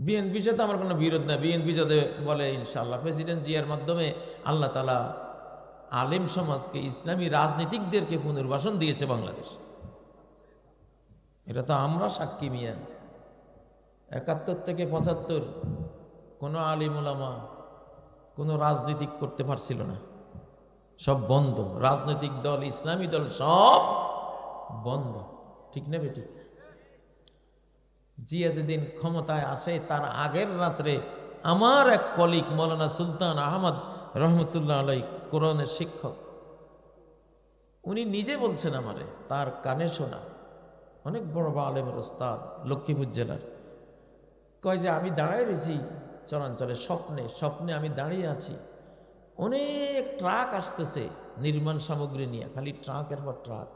বিএনপির সাথে আমার কোনো বিরোধ না। বিএনপি যাতে বলে ইনশাআল্লাহ প্রেসিডেন্ট জিয়ার মাধ্যমে আল্লাহ তাআলা আলেম সমাজকে, ইসলামী রাজনীতিকদেরকে পুনর্বাসন দিয়েছে বাংলাদেশ। এটা তো আমরা সাক্ষী মিয়া। ৭১ থেকে ৭৫ কোনো আলিম ওলামা কোনো রাজনীতিক করতে পারছিল না, সব বন্ধ। রাজনৈতিক দল, ইসলামী দল সব বন্ধ, ঠিক না বেটি? জিয়া যেদিন ক্ষমতায় আসে তার আগের রাত্রে আমার এক কলিগ মৌলানা সুলতান আহমদ রহমতুল্লাহ আলাই, কোরআনের শিক্ষক, উনি নিজে বলছেন আমারে, তার কানে শোনা, অনেক বড় আলেমের ওস্তাদ, লক্ষ্মীপুর জেলার, কয় যে আমি দাঁড়ায় রয়েছি চরাঞ্চলে, স্বপ্নে আমি দাঁড়িয়ে আছি, অনেক ট্রাক আসতেছে নির্মাণ সামগ্রী নিয়ে, খালি ট্রাকের পর ট্রাক।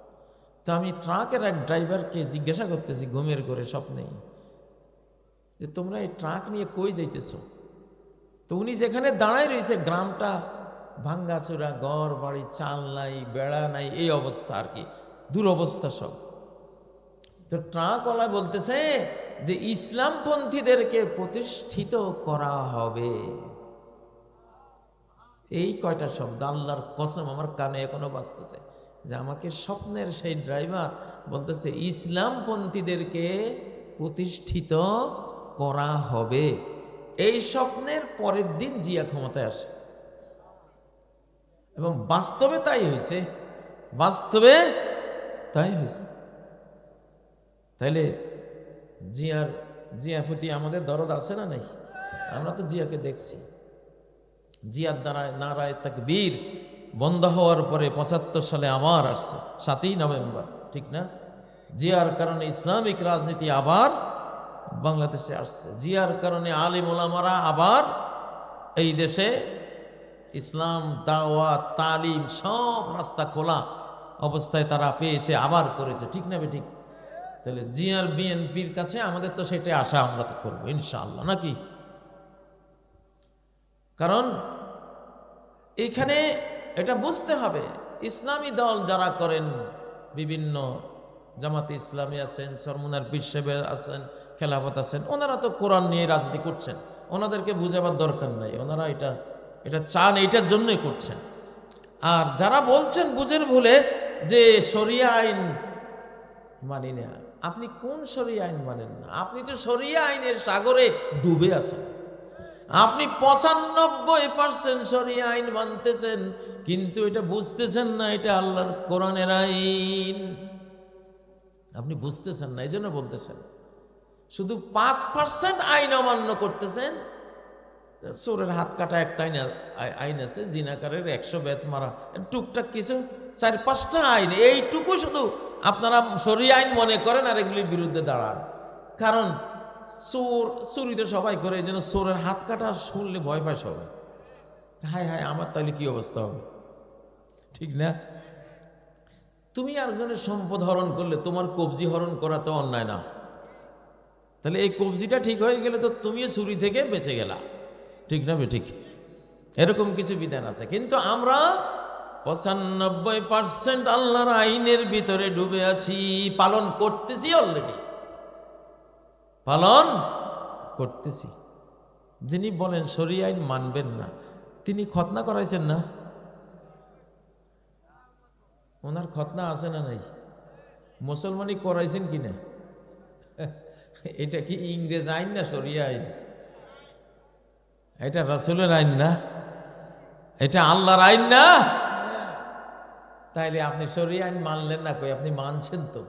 তো আমি ট্রাকের এক ড্রাইভারকে জিজ্ঞাসা করতেছি ঘুমের ঘরে স্বপ্নে, যে তোমরা এই ট্রাক নিয়ে কই যাইতেছ? তো উনি যেখানে দাঁড়ায় রয়েছে গ্রামটা ভাঙ্গাচোরা, ঘর বাড়ি, চাল নাই, বেড়া নাই, এই অবস্থা আর কি, দুরবস্থা সব। তো ট্রাকওয়ালা বলতেছে যে ইসলামপন্থীদেরকে প্রতিষ্ঠিত করা হবে। এই কয়টা শব্দ আল্লাহর কসম আমার কানে এখনো বাজতেছে, যে আমাকে স্বপ্নের সেই ড্রাইভার বলতেছে ইসলামপন্থীদেরকে প্রতিষ্ঠিত করা হবে। এই স্বপ্নের পরের দিন জিয়া ক্ষমতায় আসে এবং বাস্তবে তাই হয়েছে, বাস্তবে তাই হয়েছে। তাইলে জিয়ার প্রতি আমাদের দরদ আছে না নাই? আমরা তো জিয়াকে দেখছি। জিয়ার দ্বারা নারায়ে তাকবীর বন্ধ হওয়ার পরে ৭৫ সালে আবার আসছে ৭ই নভেম্বর, ঠিক না? জিয়ার কারণে ইসলামিক রাজনীতি আবার বাংলাদেশে আসছে। জিয়ার কারণে আলিম ওলামারা আবার এই দেশে ইসলাম, দাওয়াত, তালিম সব রাস্তা খোলা অবস্থায় তারা পেয়েছে, আবার করেছে, ঠিক না বেঠিক? তাহলে জিয়ার বিএনপির কাছে আমাদের তো সেটাই আশা, আমরা তো করবো ইনশাআল্লাহ, নাকি? কারণ এইখানে এটা বুঝতে হবে, ইসলামী দল যারা করেন, বিভিন্ন জামাতে ইসলামী আছেন, চরমুনার পীর সাহেব আছেন, খেলাফত আছেন, ওনারা তো কোরআন নিয়ে রাজনীতি করছেন, ওনাদেরকে বুঝাবার দরকার নাই, ওনারা এটা চান, এইটার জন্যই করছেন। আর যারা বলছেন বুঝের ভুলে যে শরিয়া আইন মানি না, আপনি কোন শরিয়া আইন মানেন না? আপনি তো শরিয়া আইনের সাগরে ডুবে আছেন। আপনি ৯৫% শরিয়া আইন মানতেছেন, কিন্তু এটা বুঝতেছেন না এটা আল্লাহর কোরআনের আইন, আপনি বুঝতেছেন না, এই জন্য বলতেছেন। শুধু ৫% আইন অমান্য করতেছেন। চোরের হাত কাটা একটা আইন আছে, জিনাকারের ১০০ বেত মারা, টুকটাক কিছু ৪-৫টা আইন, এইটুকু শুধু আপনারা শরিয়া আইন মনে করেন আর এগুলির বিরুদ্ধে দাঁড়ান। কারণ চুরি তো সবাই করে, এই জন্য চোরের হাত কাটা শুনলে ভয় পায় সবাই, হায় হায় আমার তাহলে কি অবস্থা হবে, ঠিক না? তুমি আরেকজনের সম্পদ হরণ করলে তোমার কবজি হরণ করা তো অন্যায় না? তাহলে এই কবজিটা ঠিক হয়ে গেলে তো তুমিও চুরি থেকে বেঁচে গেলা, ঠিক না বেঠিক? এরকম কিছু বিধান আছে। কিন্তু আমরা ৯৫% আল্লাহর আইনের ভিতরে ডুবে আছি, পালন করতেছি, অলরেডি পালন করতেছি। যিনি বলেন শরিয়া আইন মানবেন না, তিনি খতনা করাইছেন না? ওনার খতনা আছে না নাই? মুসলমানি করাইছেন কিনা? এটা কি ইংরেজ আইন না শরিয়া আইন? এটা রাসূলের আইন না, এটা আল্লাহর আইন না? তাইলে আপনি শরিয়া আইন মানলেন না কই? আপনি মানছেন তো,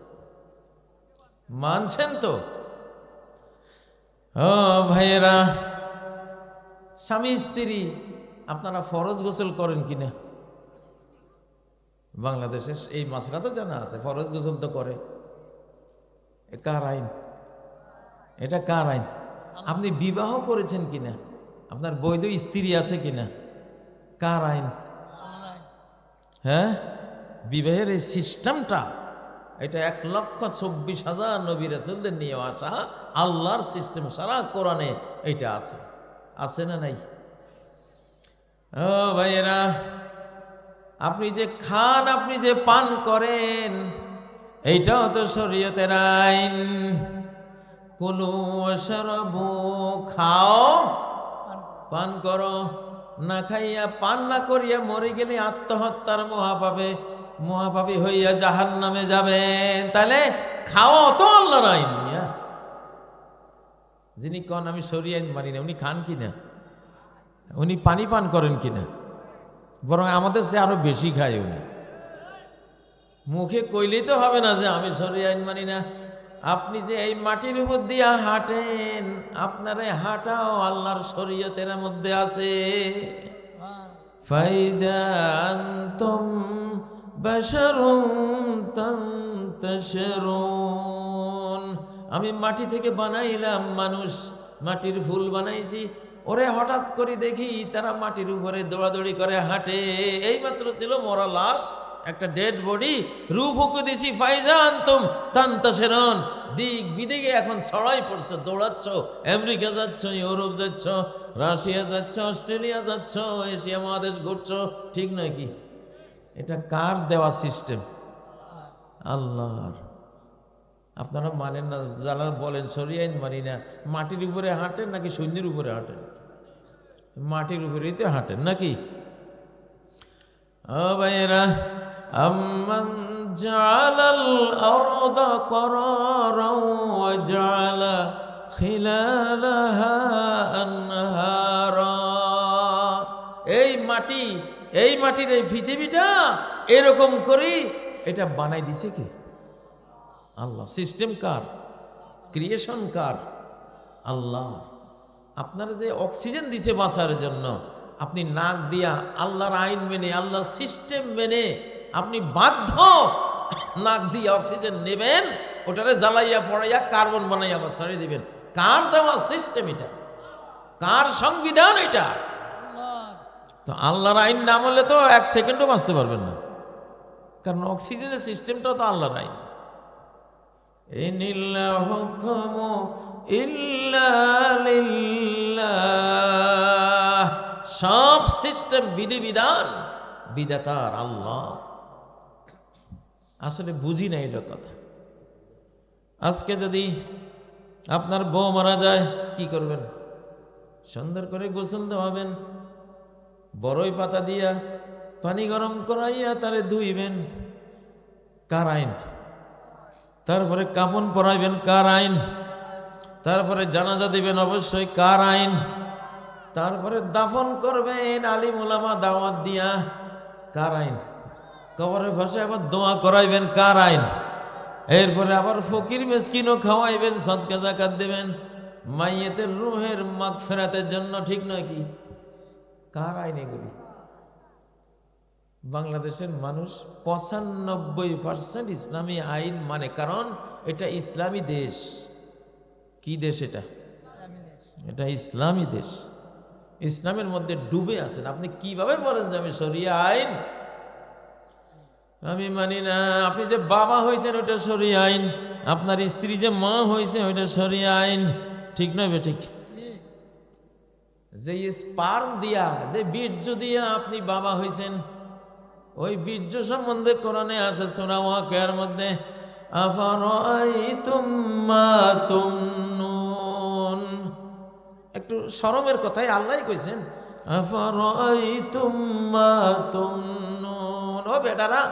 মানছেন তো। ও ভাইয়েরা, স্বামী স্ত্রী আপনারা ফরজ গোসল করেন কিনা? বাংলাদেশে এই মাসলা তো জানা আছে, ফরজ গোসল তো করে। কার আইন? এটা কার আইন? আপনি বিবাহ করেছেন কিনা? আপনার বৈধ স্ত্রী আছে কিনা? কার আইন? হ্যাঁ, বিবাহের এই সিস্টেমটা, এটা ১,২৪,০০০ নবী রাসূলদের নিয়ে আসা আল্লাহর সিস্টেম, সারা কোরআনে এইটা আছে, আছে না নাই? ও ভাইয়েরা, আপনি যে খান, আপনি যে পান করেন, এইটাও তো শরীয়তের আইন। কুলু ওয়াশরাবু, খাও পান করো, না খাইয়া পান না করিয়া মরে গেলে আত্মহত্যার মহাপাপী হইয়া জাহান্নামে যাবেন। তাহলে খাওয়া তো আল্লাহর আইন। যিনি কন আমি শরীয়ত আইন মানি না, উনি খান কিনা? উনি পানি পান করেন কিনা? বরং আমাদের সে আরো বেশি খায় উনি। মুখে কইলেই তো হবে না যে আমি শরীয়ত আইন মানি না। আপনি যে এই মাটির উপর দিয়া হাঁটেন, আপনার এই হাঁটাও আল্লাহর শরীয়তের মধ্যে আছে। ফাইজা আনতুম বাশারুন তানতাশিরুন, আমি মাটি থেকে বানাইলাম মানুষ, মাটির ফুল বানাইছি, ওরে হঠাৎ করে দেখি তারা মাটির উপরে দৌড়াদৌড়ি করে হাঁটে। এইমাত্র ছিল মরা লাশ, একটা ডেড বডি, রূপ ফুঁকে দিছি। ফাইজা আনতুম তানতাশিরুন, দিক বিদিকে এখন ছড়াই পড়ছে, দৌড়াচ্ছ, আমেরিকা যাচ্ছ, ইউরোপ যাচ্ছ, রাশিয়া যাচ্ছ, অস্ট্রেলিয়া যাচ্ছ, এশিয়া মহাদেশ ঘুরছ। ঠিক নয় কি? এটা কার দেওয়া সিস্টেম? আল্লাহর। আপনারা মানেন না, যারা বলেন শরীয়ত আইন মানি না, মাটির উপরে হাঁটেন নাকি সৈন্যের উপরে হাঁটেন? মাটির উপরেই তো হাঁটেন নাকি? ও ভাইরা, আম্মান জাআলাল আরদা করারাও ওয়া জাআলা খিলালাহা আনহারা, এই মাটির এই পৃথিবীটা এরকম করি এটা বানাই দিছে কে? আল্লাহ। সিস্টেম কার? ক্রিয়েশন কার? আল্লাহ। আপনারা যে অক্সিজেন দিছে বাঁচার জন্য, আপনি নাক দিয়া আল্লাহর আইন মেনে, আল্লাহর সিস্টেম মেনে আপনি বাধ্য নাক দিয়ে অক্সিজেন নেবেন, ওটারে জ্বালাইয়া পড়াইয়া কার্বন বানাইয়া আবার ছাড়িয়ে দিবেন। কার দেওয়া সিস্টেম এটা? কার সংবিধান এটা? তো আল্লাহর আইন না মানলে তো এক সেকেন্ডও বাঁচতে পারবেন না, কারণ অক্সিজেনের সিস্টেমটাও তো আল্লাহর আইন। ইনিল্লাহ হুকমু ইল্লা লিল্লাহ, সব সিস্টেম বিধিবিধান বিধাতার আল্লাহ। আসলে বুঝি না এলো কথা। আজকে যদি আপনার বউ মারা যায় কি করবেন? সুন্দর করে গোসল দেওয়াবেন, বড়ই পাতা দিয়া পানি গরম করাইয়া তারে ধুইবেন, কার আইন? তারপরে কাফন পরাইবেন, কার আইন? তারপরে জানাজা দিবেন, অবশ্যই কার আইন? তারপরে দাফন করবেন আলিম ওলামা দাওয়াত দিয়া, কার আইন? কবরের ভাষায় আবার দোয়া করাইবেন, কার আইন? এরপরে আবার ফকির মিসকিনও খাওয়াইবেন, সদকা যাকাত দেবেন মাইয়েতের রুহের মাগফিরাতের জন্য। ঠিক নয় কি? কার আইন এগুলি? বাংলাদেশের মানুষ 95% ইসলামী আইন মানে, কারণ এটা ইসলামী দেশ। কি দেশ এটা? এটা ইসলামী দেশ। ইসলামের মধ্যে ডুবে আছেন। আপনি কিভাবে বলেন যে আমি শরিয়া আইন আমি মানি না? আপনি যে বাবা হয়েছেন ওটা শরিয়া আইন, আপনার স্ত্রী যে মা হয়েছে ওইটা শরিয়া আইন। ঠিক নয় বেঠিক? যে স্পার্ম দিয়া, যে বীর্য দিয়া আপনি বাবা হয়েছেন, ওই বীর্য সম্বন্ধে কোরআনে আছে সূরা ওয়াকিয়ার মধ্যে, আফারাআইতুম মা তুমনুন। একটু শরমের কথাই আল্লাহই কইছেন, আফারাআইতুম মা তুমনুন। ও বেটারা,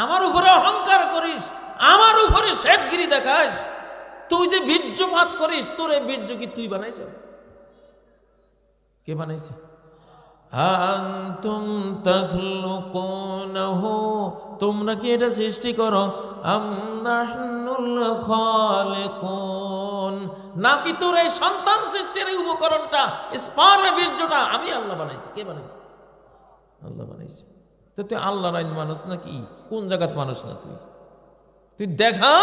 আমার উপরে অহংকার করিস, আমার উপরে শেঠগিরি দেখাস, তুই যে বীর্যপাত করিস, তোর এই বীর্য কি তুই বানাইছ? কে বানাইছে? আনতুম তাখলুকুনহু, তোমরা কি এটা সৃষ্টি করো? আম নাহনুল খালিকুন, নাকি তোর এই সন্তান সৃষ্টির এই উপকরণটা, স্পার্ম বীর্যটা আমি আল্লাহ বানাইছি? কে বানাইছে? আল্লাহ বানাইছে। তো তুই আল্লাহর আইন মানুষ নাকি? কোন জায়গাত মানুষ না তুই? তুই দেখা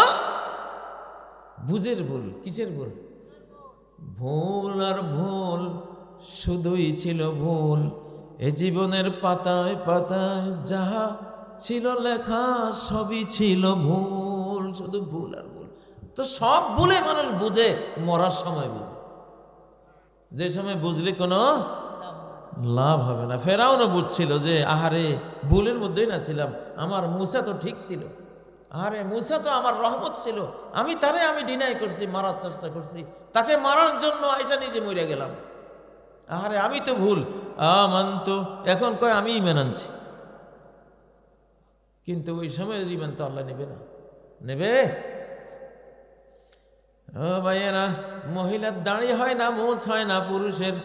বুঝের ভুল। কিসের ভুল? ভুল আর ভুল, শুধুই ছিল ভুল। এ জীবনের পাতায় পাতায় যাহা ছিল লেখা সবই ছিল ভুল, শুধু ভুল আর ভুল। তো সব ভুলে মানুষ বুঝে মরার সময় বুঝে, যে সময় বুঝলে কোনো লাভ হবে না। ফেরাউনও বুঝছিল যে আহারে ভুলের মধ্যেই না ছিলাম, আমার মুসা তো ঠিক ছিল, আরে মুসা তো আমার রহমত ছিল, আমি ডিনাই করছি, মারার চেষ্টা করছি, তাকে মারার জন্য আয়সা নিজে মরে গেলাম। আরে আমি তো ভুল, আমান্তু, এখন কয় আমি ইমান আনছি, কিন্তু ওই সময় ইমান তো আল্লাহ নেবে না, নেবে? ও ভাইয়েরা, মহিলার দাঁড়ি হয় না, মোছ হয় না, পুরুষের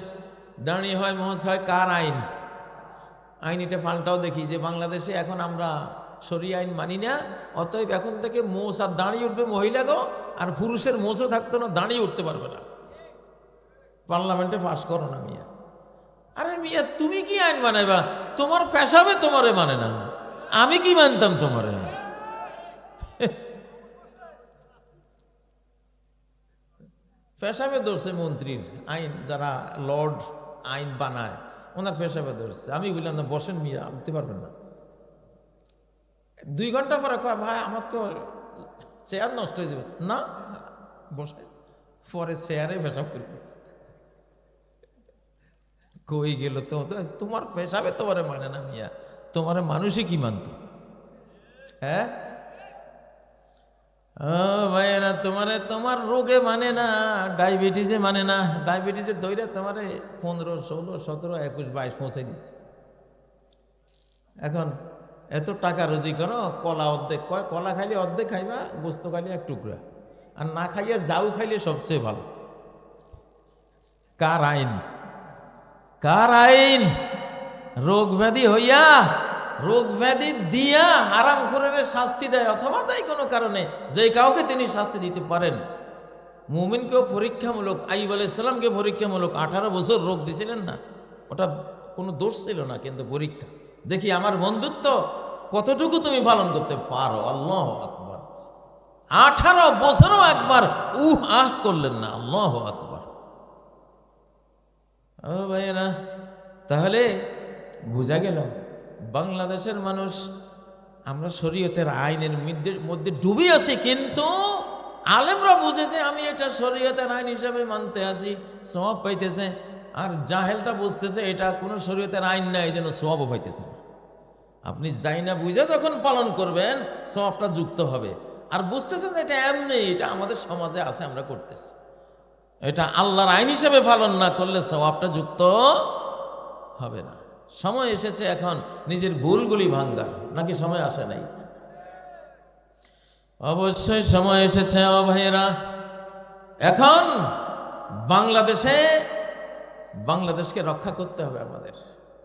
দাঁড়ি হয়, মোছ হয়। কার আইন? আইন এটা পাল্টাও দেখি যে বাংলাদেশে এখন আমরা শরিয়া আইন মানি না, অতএব এখন থেকে মোষ আর দাঁড়িয়ে উঠবে মহিলাগো, আর পুরুষের মোছও থাকতো না, দাঁড়িয়ে উঠতে পারবে না। পার্লামেন্টে পাশ করো না মিয়া। আরে মিয়া, তুমি কি আইন বানাইবা? তোমার পেশাবে তোমারে মানে না, আমি কি মানতাম তোমারে? পেশাবে ধরছে মন্ত্রীর আইন, যারা লর্ড আইন বানায় ওনার পেশাবে ধরছে। আমি বললাম না, বসেন মিয়া, উঠতে পারবেন না। 2 ঘন্টা পরে কয়, ভাই আমার তো চেয়ার নষ্ট হয়ে যাবে। না, বসে পরে চেয়ারে পেশাব করে দিয়েছে। কই গেল তো? তোমার পেশাবে তোমারে মানে না মিয়া, তোমার মানুষই কি মানত? হ্যাঁ ও ভাইয়েরা, তোমার রোগে মানে না, ডায়াবেটিসে মানে না। ডায়াবেটিসে দইরা তোমারে 15, 16, 17, 21, 22 পৌঁছাই দিছে। এখন এত টাকা রুজি করো, কলা অর্ধেক, কয় কলা খাইলে অর্ধেক খাইবা, গোস্ত খাইলে 1 টুকরা, আর না খাইয়া যাও খাইলে সবচেয়ে ভালো। কার আইন? কার আইন? রোগ ব্যাধি হইয়া, রোগ ব্যাধি দিয়া হারাম করে শাস্তি দেয়, অথবা যাই কোনো কারণে যে কাউকে তিনি শাস্তি দিতে পারেন। মুমিনকেও পরীক্ষামূলক, আইয়ুব আলাইহিস সালামকে পরীক্ষামূলক 18 বছর রোগ দিছিলেন না, ওটা কোনো দোষ ছিল না, কিন্তু পরীক্ষা। দেখি আমার বন্ধুত্ব কতটুকু তুমি পালন করতে পারো। আল্লাহু আকবার। 18 বছরও একবার আহ করলেন না। আল্লাহু আকবার। ও ভাইয়েরা, তাহলে বোঝা গেল বাংলাদেশের মানুষ আমরা শরীয়তের আইনের মধ্যে ডুবে আছি, কিন্তু আলেমরা বুঝেছে আমি এটা শরীয়তের আইন হিসাবে মানতে আছি, সওয়াব পাইতেছে। আর জাহেলটা বুঝতেছে এটা কোনো শরীয়তের আইন না, এই জন্য সওয়াবও পাইতেছে না। আপনি যাই না বুঝে যখন পালন করবেন, সওয়াবটা যুক্ত হবে। আর বুঝতেছেন যে এটা এমনি, এটা আমাদের সমাজে আছে, আমরা করতেছি, এটা আল্লাহর আইন হিসাবে পালন না করলে সওয়াবটা যুক্ত হবে না। সময় এসেছে এখন নিজের ভুলগুলি ভাঙ্গার, নাকি সময় আসে নাই? অবশ্যই সময় এসেছে। ও ভাইয়েরা, এখন বাংলাদেশকে রক্ষা করতে হবে, আমাদের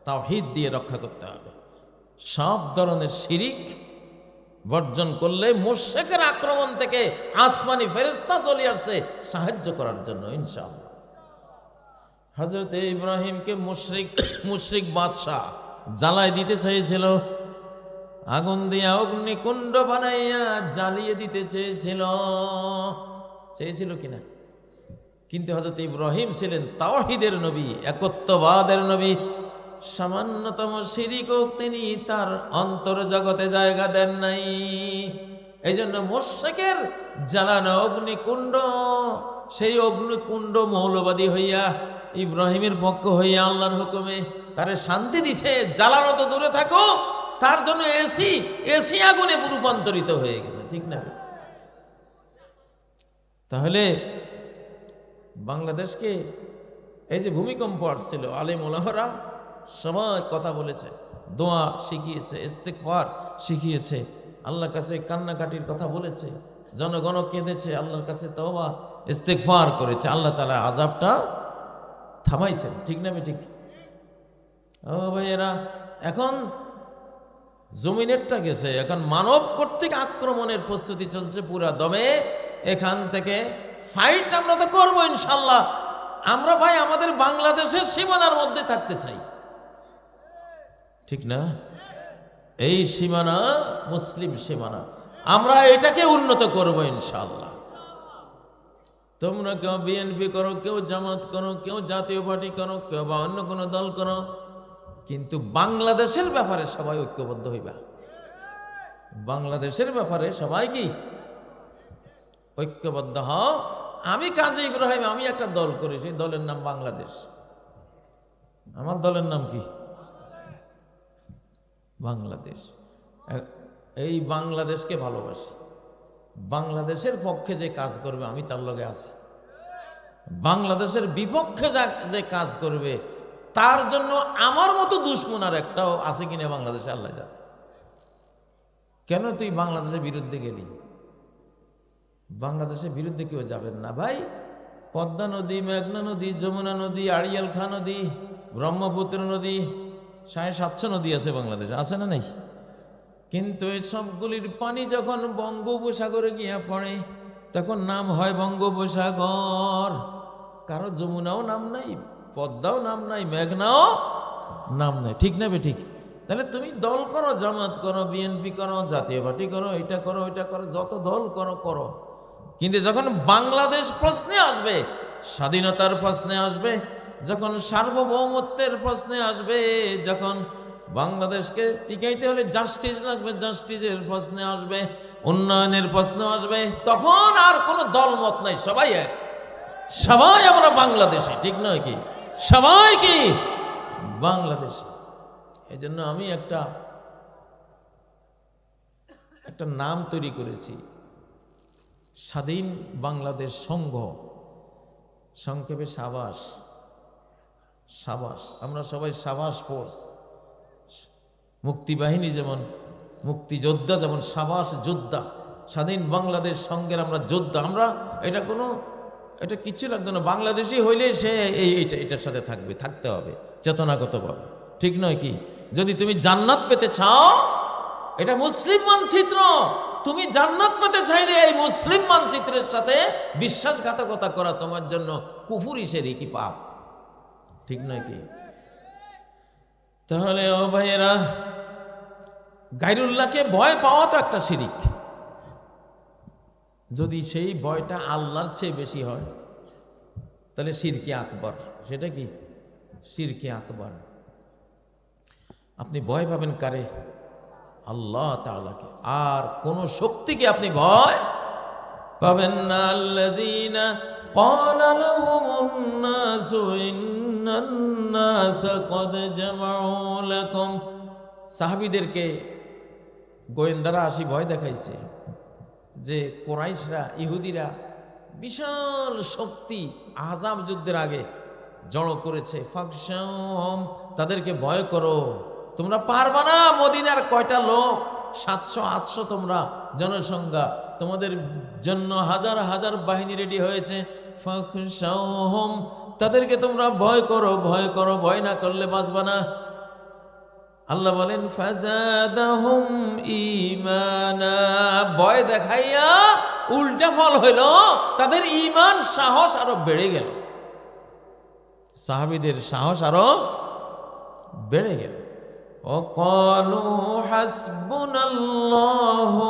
তাওহীদ দিয়ে রক্ষা করতে হবে। সব ধরনের শিরিক বর্জন করলে মুশরিকের আক্রমণ থেকে আসমানি ফেরেশতা চলে আসছে সাহায্য করার জন্য ইনশাআল্লাহ। হযরত ইব্রাহিমকে মুশরিক বাদশা জ্বালায় দিতে চেয়েছিল, আগুন দিয়া অগ্নিকুণ্ড বানাইয়া জ্বালিয়ে দিতে চেয়েছিল কিনা? কিন্তু হযরত ইব্রাহিম ছিলেন তাওহীদের নবী, একত্ববাদের নবী। সামান্যতম শিরিকও তিনি তার অন্তর জগতে জায়গা দেন নাই। এই জন্য মুশরিকের জ্বালানো অগ্নিকুণ্ড, সেই অগ্নিকুণ্ড মৌলবাদী হইয়া ইব্রাহিমের পক্ষ হইয়া আল্লাহর হুকুমে তারে শান্তি দিছে। জ্বালানো তো দূরে থাকো, তার জন্য এসি আগুনে রূপান্তরিত হয়ে গেছে, ঠিক না? তাহলে বাংলাদেশকে, এই যে ভূমিকম্প আসছিল, আলেম ওলামারা সবাই কথা বলেছে, দোয়া শিখিয়েছে, ইস্তিগফার শিখিয়েছে, আল্লাহর কাছে কান্নাকাটির কথা বলেছে, জনগণ কেঁদেছে, আল্লাহর কাছে তওবা ইস্তিগফার করেছে, আল্লাহ তাআলা আযাবটা থামাইছেন, ঠিক না? ঠিক। ও ভাইয়েরা, এখন জমিনেরটা গেছে, এখন মানব কর্তৃক আক্রমণের প্রস্তুতি চলছে পুরা দমে। এখান থেকে ফাইট আমরা তো করবো ইনশাল্লাহ। আমরা ভাই আমাদের বাংলাদেশের সীমানার মধ্যে থাকতে চাই, ঠিক না? এই সীমানা মুসলিম সীমানা, আমরা এটাকে উন্নত করবো ইনশাল্লাহ। তোমরা কেউ বিএনপি করো, কেউ জামাত করো, কেউ জাতীয় পার্টি করো, কেউ বা অন্য কোনো দল করো, কিন্তু বাংলাদেশের ব্যাপারে সবাই ঐক্যবদ্ধ হইবা। বাংলাদেশের ব্যাপারে সবাই কি ঐক্যবদ্ধ হও। আমি কাজী ইব্রাহিম, আমি একটা দল করি, সেই দলের নাম বাংলাদেশ। আমার দলের নাম কি? বাংলাদেশ। এই বাংলাদেশকে ভালোবাসি, বাংলাদেশের পক্ষে যে কাজ করবে আমি তার লগে আছি, বাংলাদেশের বিপক্ষে যে কাজ করবে তার জন্য আমার মতো দুশ্মন আর একটাও আছে কিনা বাংলাদেশে আল্লাহ জানে। কেন তুই বাংলাদেশের বিরুদ্ধে গেলি? বাংলাদেশের বিরুদ্ধে কেউ যাবেন না ভাই। পদ্মা নদী, মেঘনা নদী, যমুনা নদী, আড়িয়াল খাঁ নদী, ব্রহ্মপুত্র নদী, 750 নদী আছে বাংলাদেশে, আছে না নেই? কিন্তু এই সবগুলির পানি যখন বঙ্গোপসাগরে গিয়া পড়ে তখন নাম হয় বঙ্গোপসাগর। কারো যমুনাও নাম নাই, পদ্মাও নাম নাই, মেঘনাও নাম নাই। ঠিক না বে ঠিক? তাহলে তুমি দল করো, জামাত করো, বিএনপি করো, জাতীয় পার্টি করো, এটা করো, ওইটা করো, যত দল করো করো, কিন্তু যখন বাংলাদেশ প্রশ্নে আসবে, স্বাধীনতার প্রশ্নে আসবে, যখন সার্বভৌমত্বের প্রশ্নে আসবে, যখন বাংলাদেশকে টিকাইতে হলে জাস্টিস লাগবে, জাস্টিসের প্রশ্নে আসবে, উন্নয়নের প্রশ্ন আসবে, তখন আর কোনো দল মত নাই, সবাই এক, সবাই আমরা বাংলাদেশি। ঠিক নয় কি? সবাই কি বাংলাদেশি? এই জন্য আমি একটা নাম তৈরি করেছি, স্বাধীন বাংলাদেশ সংঘ, সংক্ষেপে সাবাস। সাবাস, আমরা সবাই সাবাস ফোর্স। মুক্তিবাহিনী যেমন মুক্তিযোদ্ধা, যেমন সাবাস যোদ্ধা, স্বাধীন বাংলাদেশ সংঘের আমরা যোদ্ধা। আমরা এটা কিচ্ছু লাগতো না, বাংলাদেশি হইলে সে এটার সাথে থাকতে হবে চেতনাগতভাবে। ঠিক নয় কি? যদি তুমি জান্নাত পেতে চাও, এটা মুসলিম মানচিত্র, তুমি জান্নাত পেতে চাইলে এই মুসলিম মানচিত্রের সাথে বিশ্বাসঘাতকতা করা তোমার জন্য কুফরি, শিরকি, পাপ। ঠিক নয় কি? তাহলে ও ভাইয়েরা, গায়রুল্লাহকে ভয় পাওয়া তো একটা শিরিক। যদি সেই ভয়টা আল্লাহর চেয়ে বেশি হয় তাহলে শিরকে আকবর। সেটা কি? শিরকে আকবর। আপনি ভয় পাবেন কারে? আল্লাহ তাআলাকে। আর কোন শক্তিকে আপনি ভয় পাবেন না। আল্লাযীনা ক্বালা লাহুমুন নাসু ইন্নান নাসা ক্বাদ জামাউ লাকুম। সাহাবীদেরকে গোয়েন্দারা আসি ভয় দেখাইছে যে কুরাইশরা, ইহুদিরা বিশাল শক্তি আহজাব যুদ্ধের আগে জড়ো করেছে। ফাখশাউহুম, তাদেরকে ভয় করো, তোমরা পারবা না। মদিনার কয়টা লোক? 700-800 তোমরা জনসংখ্যা, তোমাদের জন্য হাজার হাজার বাহিনী রেডি হয়েছে। ফাখশাউহুম, তাদেরকে তোমরা ভয় করো, ভয় করো, ভয় না করলে বাঁচবা না। আল্লাহ বলেন ফাজাদাহুম ঈমানা, ভয় দেখাইয়া উল্টা ফল হইল, তাদের ঈমান, সাহস আরো বেড়ে গেল। সাহাবীদের সাহস আরো বেড়ে গেল। ওয়াকালু হাসবুনাল্লাহু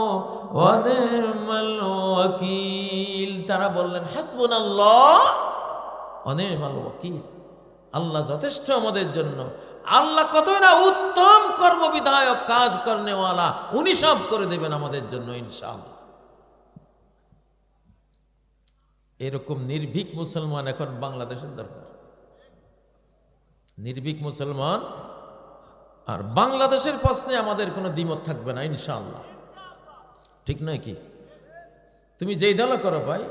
ওয়া নি'মাল ওয়াকিল, তারা বললেন হাসবুনাল্লাহ ওয়া নি'মাল ওয়াকিল, আল্লাহ যথেষ্ট আমাদের জন্য। আল্লাহ কতই না উত্তম কর্মবিধায়ক, কাজ করনেওয়ালা, উনি সব করে দেবেন আমাদের জন্য ইনশাআল্লাহ। এরকম নির্ভীক মুসলমান এখন বাংলাদেশের দরকার। নির্ভীক মুসলমান, আর বাংলাদেশের প্রশ্নে আমাদের কোনো দ্বিমত থাকবে না ইনশাআল্লাহ। ঠিক নয় কি? তুমি যেই দল করো ভাই,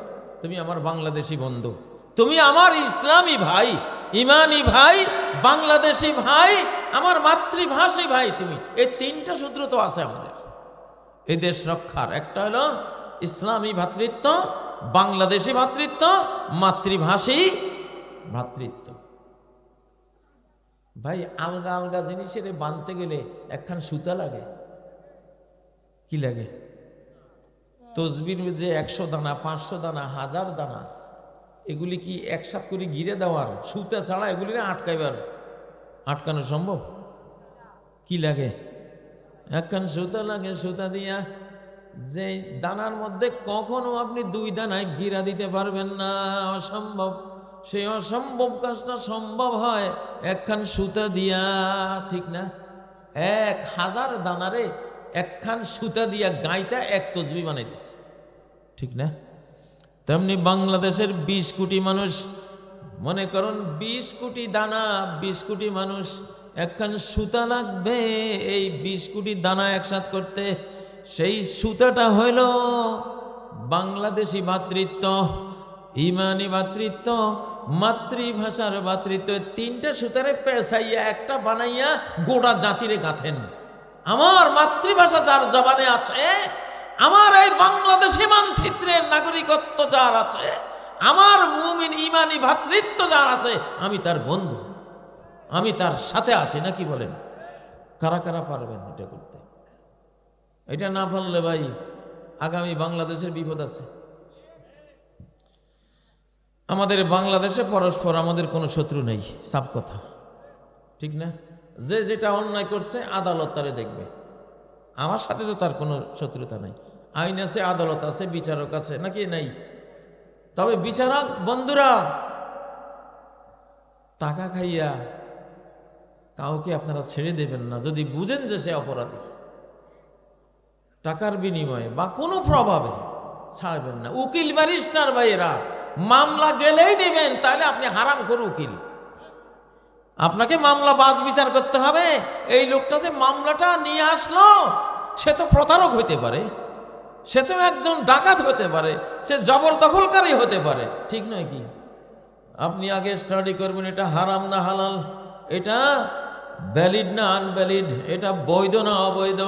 তুমি আমার বাংলাদেশি বন্ধু, তুমি আমার ইসলামী ভাই, ইমানি ভাই, বাংলাদেশি ভাই, আমার মাতৃভাষী ভাই। তুমি এই 3টা সূত্র তো আছে আমাদের এই দেশ রক্ষার। একটা হলো ইসলামী ভ্রাতৃত্ব, বাংলাদেশি ভ্রাতৃত্ব, মাতৃভাষী ভ্রাতৃত্ব। ভাই আলগা আলগা জিনিসের বানতে গেলে একখান সুতা লাগে। কি লাগে? তসবির যে 100 দানা, 500 দানা, 1000 দানা, এগুলি কি একসাথ করে গিরে দেওয়ার? সুতা ছাড়া এগুলি না আটকানো সম্ভব? কি লাগে? একখান সুতা লাগে। সুতা দিয়া যে দানার মধ্যে কখনো আপনি 2 দানায় গিরা দিতে পারবেন না, অসম্ভব। সেই অসম্ভব কাজটা সম্ভব হয় একখান সুতা দিয়া। ঠিক না? 1000 দানারে একখান সুতা দিয়া গাইতা এক তসবি বানাই দিছে। ঠিক না? তেমনি বাংলাদেশের 20 কোটি মানুষ, মনে করুন 20 কোটি দানা, 20 কোটি মানুষ, একখান সুতা লাগবে এই 20 কোটি দানা একসাথ করতে। সেই সুতাটা হইল বাংলাদেশি ভ্রাতৃত্ব, ইমানি ভ্রাতৃত্ব, মাতৃভাষার ভ্রাতৃত্ব। তিনটা সুতারে পেঁচাইয়া একটা বানাইয়া গোটা জাতিরে গাঁথেন। আমার মাতৃভাষা যার জবানে আছে, আমার এই বাংলাদেশি মানচিত্রের নাগরিকত্ব যার আছে, আমার মুমিন ইমানি ভ্রাতৃত্ব যার আছে, আমি তার বন্ধু, আমি তার সাথে আছি। নাকি বলেন? কারা কারা পারবেন এটা করতে? এটা না পারলে ভাই আগামী বাংলাদেশের বিপদ আছে। আমাদের বাংলাদেশে পরস্পর আমাদের কোনো শত্রু নেই, সাফ কথা, ঠিক না? যে যেটা অন্যায় করছে আদালত তারে দেখবে, আমার সাথে তো তার কোনো শত্রুতা নাই। আইন আছে, আদালত আছে, বিচারক আছে, নাকি নাই? তবে বিচারক বন্ধুরা, টাকা খাইয়া কাউকে আপনারা ছেড়ে দেবেন না যদি বুঝেন যে সে অপরাধী। টাকার বিনিময়ে বা কোনো প্রভাবে ছাড়বেন না। উকিল ব্যারিস্টার ভাইয়েরা, মামলা গেলেই নেবেন, তাহলে আপনি হারাম করে উকিল। আপনাকে মামলা বাজ বিচার করতে হবে। এই লোকটা যে মামলাটা নিয়ে আসলো, সে তো প্রতারক হইতে পারে, সে তো একজন ডাকাত হতে পারে, সে জবরদখলকারী হতে পারে, ঠিক নয় কি? আপনি আগে স্টাডি করবেন এটা হারাম না হালাল, এটা ভ্যালিড না আনভ্যালিড, এটা বৈধ না অবৈধ।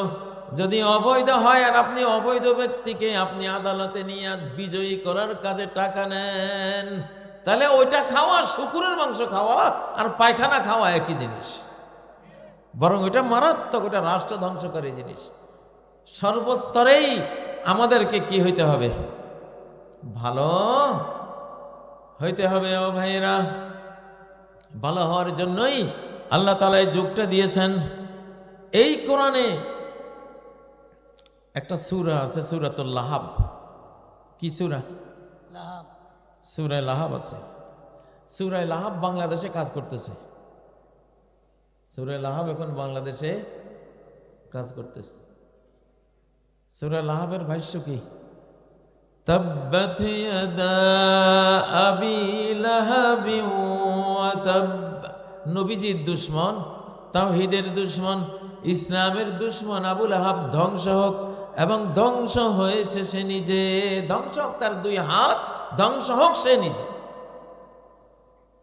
যদি অবৈধ হয় আর আপনি অবৈধ ব্যক্তিকে আপনি আদালতে নিয়ে বিজয়ী করার কাজে টাকা নেন, তাহলে ওইটা খাওয়া, শুকুরের মাংস খাওয়া আর পায়খানা খাওয়া একই জিনিস, বরং ওইটা মারাত্মক, ওইটা রাষ্ট্র ধ্বংসকারী জিনিস। সর্বস্তরেই আমাদেরকে কি হইতে হবে? ভালো হইতে হবে। ও ভাইয়েরা, ভালো হওয়ার জন্যই আল্লাহ তাআলা এই যুগটা দিয়েছেন। এই কোরআনে একটা সূরা আছে, সূরাতুল লাহাব। কি সূরা? লাহাব। সূরা লাহাব আছে। সূরা লাহাব বাংলাদেশে কাজ করতেছে। সূরা লাহাব এখন বাংলাদেশে কাজ করতেছে। সূরা লাহাবের ভাষ্য কি? তাব্বাত ইয়াদা আবি লাহাবি ওয়া তাব। নবীজির দুশমন, তাওহীদের দুশমন, ইসলামের দুশমন আবু লাহাব ধ্বংস হোক, এবং ধ্বংস হয়েছে সে নিজে। ধ্বংস হোক তার দুই হাত, ধ্বংস হোক সে নিজে।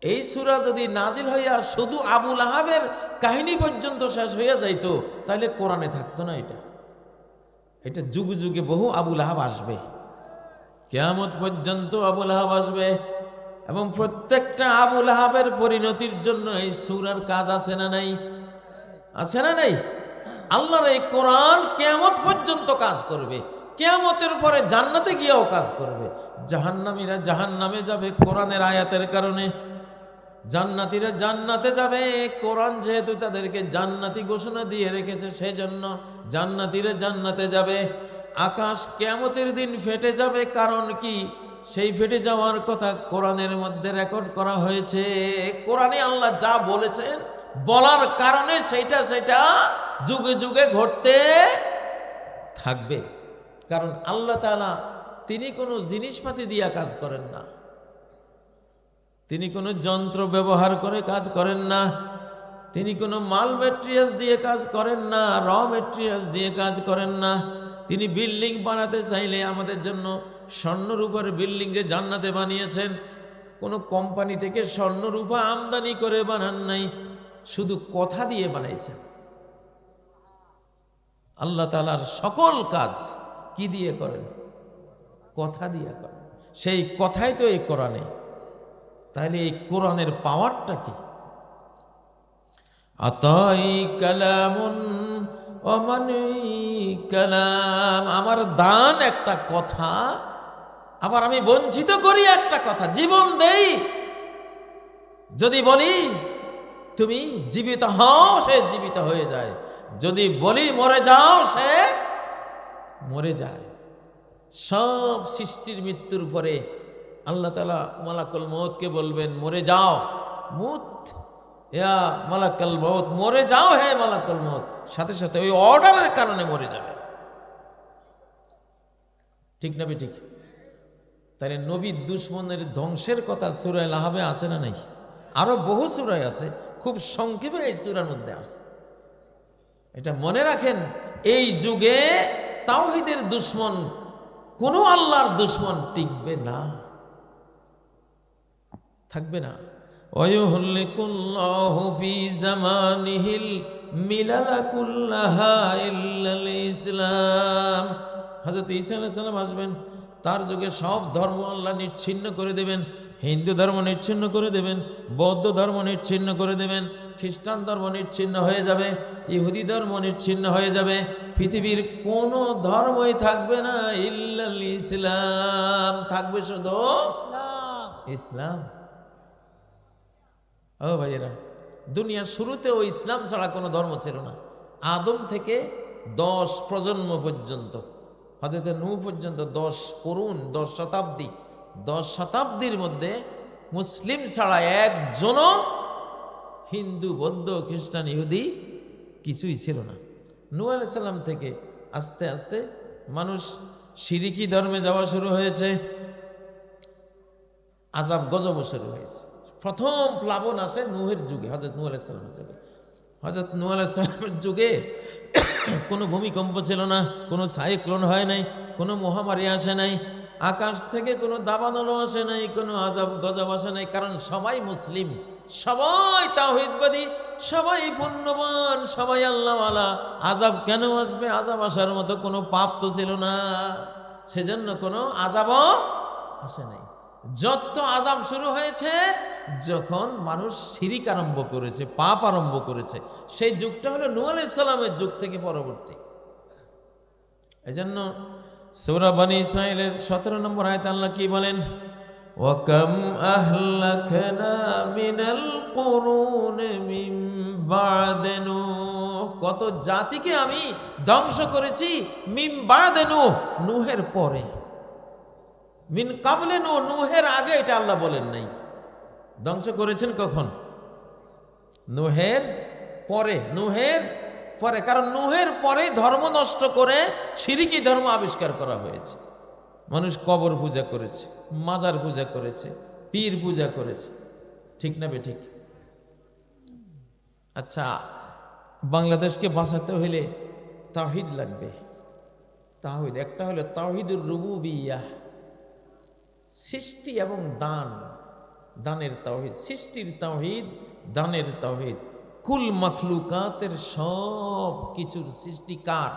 এই সূরা যদি নাজিল হইয়া শুধু আবু লাহাবের কাহিনী পর্যন্ত শেষ হইয়া যাইতো, তাহলে কোরআনে থাকতো না। এটা যুগে যুগে বহু আবু লাহাব আসবে, কিয়ামত পর্যন্ত আবু লাহাব আসবে, এবং প্রত্যেকটা আবু লাহাবের পরিণতির জন্য এই সূরার কাজ আছে না নাই? আছে না নাই? আল্লাহর এই কোরআন কিয়ামত পর্যন্ত কাজ করবে, কিয়ামতের পরে জান্নাতে গিয়েও কাজ করবে। জাহান্নামীরা জাহান্নামে যাবে কোরআনের আয়াতের কারণে, জান্নাতীরা জান্নাতে যাবে, কোরআন যেহেতু তাদেরকে জান্নাতি ঘোষণা দিয়ে রেখেছে, সেজন্য জান্নাতীরা জান্নাতে যাবে। আকাশ কিয়ামতের দিন ফেটে যাবে, কারণ কি? সেই ফেটে যাওয়ার কথা কোরআনের মধ্যে রেকর্ড করা হয়েছে। কোরআনে আল্লাহ যা বলেছেন, বলার কারণে সেটা যুগে যুগে ঘটতে থাকবে। কারণ আল্লাহ তাআলা তিনি কোনো জিনিসপাতি দিয়া কাজ করেন না, তিনি কোনো যন্ত্র ব্যবহার করে কাজ করেন না, তিনি কোনো মাল ম্যাটেরিয়ালস দিয়ে কাজ করেন না, র ম্যাটেরিয়ালস দিয়ে কাজ করেন না। তিনি বিল্ডিং বানাতে চাইলে আমাদের জন্য স্বর্ণরূপার বিল্ডিং যে জান্নাতে বানিয়েছেন, কোনো কোম্পানি থেকে স্বর্ণরূপা আমদানি করে বানান নাই, শুধু কথা দিয়ে বানাইছেন। আল্লাহ তাআলার সকল কাজ কি দিয়ে করেন? কথা দিয়ে করেন। সেই কথাই তো এই কোরআনে। তাহলে এই কোরআনের পাওয়ারটা কি? আতাই কালামুন ওয়া মানি কালাম। আমার দান একটা কথা, আবার আমি বঞ্চিত করি একটা কথা, জীবন দেই। যদি বলি তুমি জীবিত হও, সে জীবিত হয়ে যায়। যদি বলি মরে যাও, সে মরে যায়। সব সৃষ্টির মৃত্যুর পরে আল্লাহ তাআলা মালাকুল মউতকে বলবেন, মরে যাও, মুত ইয়া মালাকুল মউত, মরে যাও হে মালাকুল মউত। সাথে সাথে ওই অর্ডারের কারণে মরে যাবে। ঠিক না ঠিক? তাহলে নবীর দুশমনের ধ্বংসের কথা সূরা লাহাবে আছে না নাই? আরো বহু সূরায় আছে, খুব সংক্ষেপে এই সূরার মধ্যে আছে। এটা মনে রাখেন, এই যুগে তাওহীদের দুশ্মন, কোনো আল্লাহর দুশ্মন টিকবে না, থাকবে না। ওয়ায়ুহলিকুল্লাহু ফি জামানিহিল মিলালা কুল্লাহা ইল্লাল ইসলাম। হযরত ঈসা আলাইহিস সালাম আসবেন, তার যুগে সব ধর্ম আল্লাহ নিচ্ছিন্ন করে দেবেন। হিন্দু ধর্ম নিচ্ছিন্ন করে দেবেন, বৌদ্ধ ধর্ম নিচ্ছিন্ন করে দেবেন, খ্রিস্টান ধর্ম নিচ্ছিন্ন হয়ে যাবে, ইহুদি ধর্ম নিচ্ছিন্ন হয়ে যাবে। পৃথিবীর কোনো ধর্মই থাকবে না ইল্লাল ইসলাম, থাকবে শুধু ইসলাম। ও ভাইয়েরা, দুনিয়ার শুরুতেও ইসলাম ছাড়া কোনো ধর্ম ছিল না। আদম থেকে 10 প্রজন্ম পর্যন্ত, হযরত নূহ পর্যন্ত 10 করুন, 10 শতাব্দী, 10 শতাব্দীর মধ্যে মুসলিম ছাড়া একজনও হিন্দু, বৌদ্ধ, খ্রিস্টান, ইহুদি কিছুই ছিল না। নূহ আলাইহিস সালাম থেকে আস্তে আস্তে মানুষ শিরিকি ধর্মে যাওয়া শুরু হয়েছে, আযাব গজব শুরু হয়েছে। প্রথম প্লাবন আসে নূহের যুগে, হযরত নূহ আলাইহিস সালামের যুগে। হযরত নূহ আলাইহিস সালামের যুগে কোনো ভূমিকম্প ছিল না, কোনো সাইক্লোন হয় নাই, কোনো মহামারী আসে নাই, আকাশ থেকে কোনো দাবানলও আসে নাই, কোনো আযাব গজব আসে নাই, কারণ সবাই মুসলিম, সবাই তাওহীদবাদী, সবাই পুণ্যবান, সবাই আল্লাহওয়ালা। আযাব কেন আসবে? আযাব আসার মতো কোনো পাপ তো ছিল না, সেজন্য কোনো আযাবও আসে নাই। যত আযাব শুরু হয়েছে যখন মানুষ শিরিক আরম্ভ করেছে, পাপ আরম্ভ করেছে, সেই যুগটা হলো নূহ আলাইহিস সালামের যুগ থেকে পরবর্তী। এজন্য সূরা বনী ইসরাঈলের 17 নম্বর আয়াতে আল্লাহ কি বলেন? ওয়াকাম আহলাকনা মিনাল কুরুনি মিন বা'দে নূহ, কত জাতিকে আমি ধ্বংস করেছি মিন বা'দে নূহ, নূহের পরে। মিন কাবলে নূহ, নূহের আগে এটা আল্লাহ বলেন নাই। ধ্বংস করেছেন কখন? নূহের পরে, নূহের পরে। কারণ নূহের পরে ধর্ম নষ্ট করে শিরকি ধর্ম আবিষ্কার করা হয়েছে। মানুষ কবর পূজা করেছে, মাজার পূজা করেছে, পীর পূজা করেছে, ঠিক না বেঠিক? আচ্ছা, বাংলাদেশকে বাঁচাতে হইলে তাওহীদ লাগবে। তাওহীদ একটা হলো তাওহীদুর রুবুবিয়্যাহ, সৃষ্টি এবং দান, দানের তাওহীদ, সৃষ্টির তাওহীদ, দানের তাওহীদ। কুল মাখলুকাতের সব কিছুর সৃষ্টিকার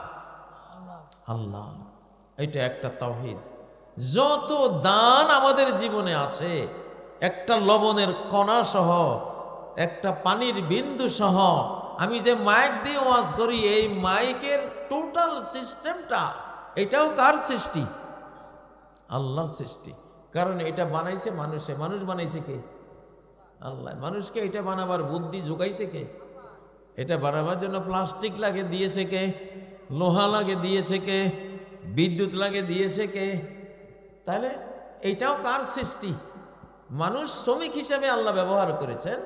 আল্লাহ, এটা একটা তাওহীদ। যত দান আমাদের জীবনে আছে, একটা লবণের কণা সহ, একটা পানির বিন্দু সহ, আমি যে মাইক দিয়ে ওয়াজ করি, এই মাইকের টোটাল সিস্টেমটা, এটাও কার সৃষ্টি? আল্লাহর সৃষ্টি। কারণ এটা বানাইছে মানুষে। মানুষ বানাইছে কে? আল্লাহ। মানুষকে এটা বানাবার বুদ্ধি যোগাইছে কে? এটা বানাবার জন্য প্লাস্টিক লাগে দিয়েছে কে? লোহা লাগে দিয়েছে কে? বিদ্যুৎ লাগে দিয়েছে কে? তাহলে এইটাও কার সৃষ্টি? মানুষ শ্রমিক হিসাবে আল্লাহ ব্যবহার করেছেন,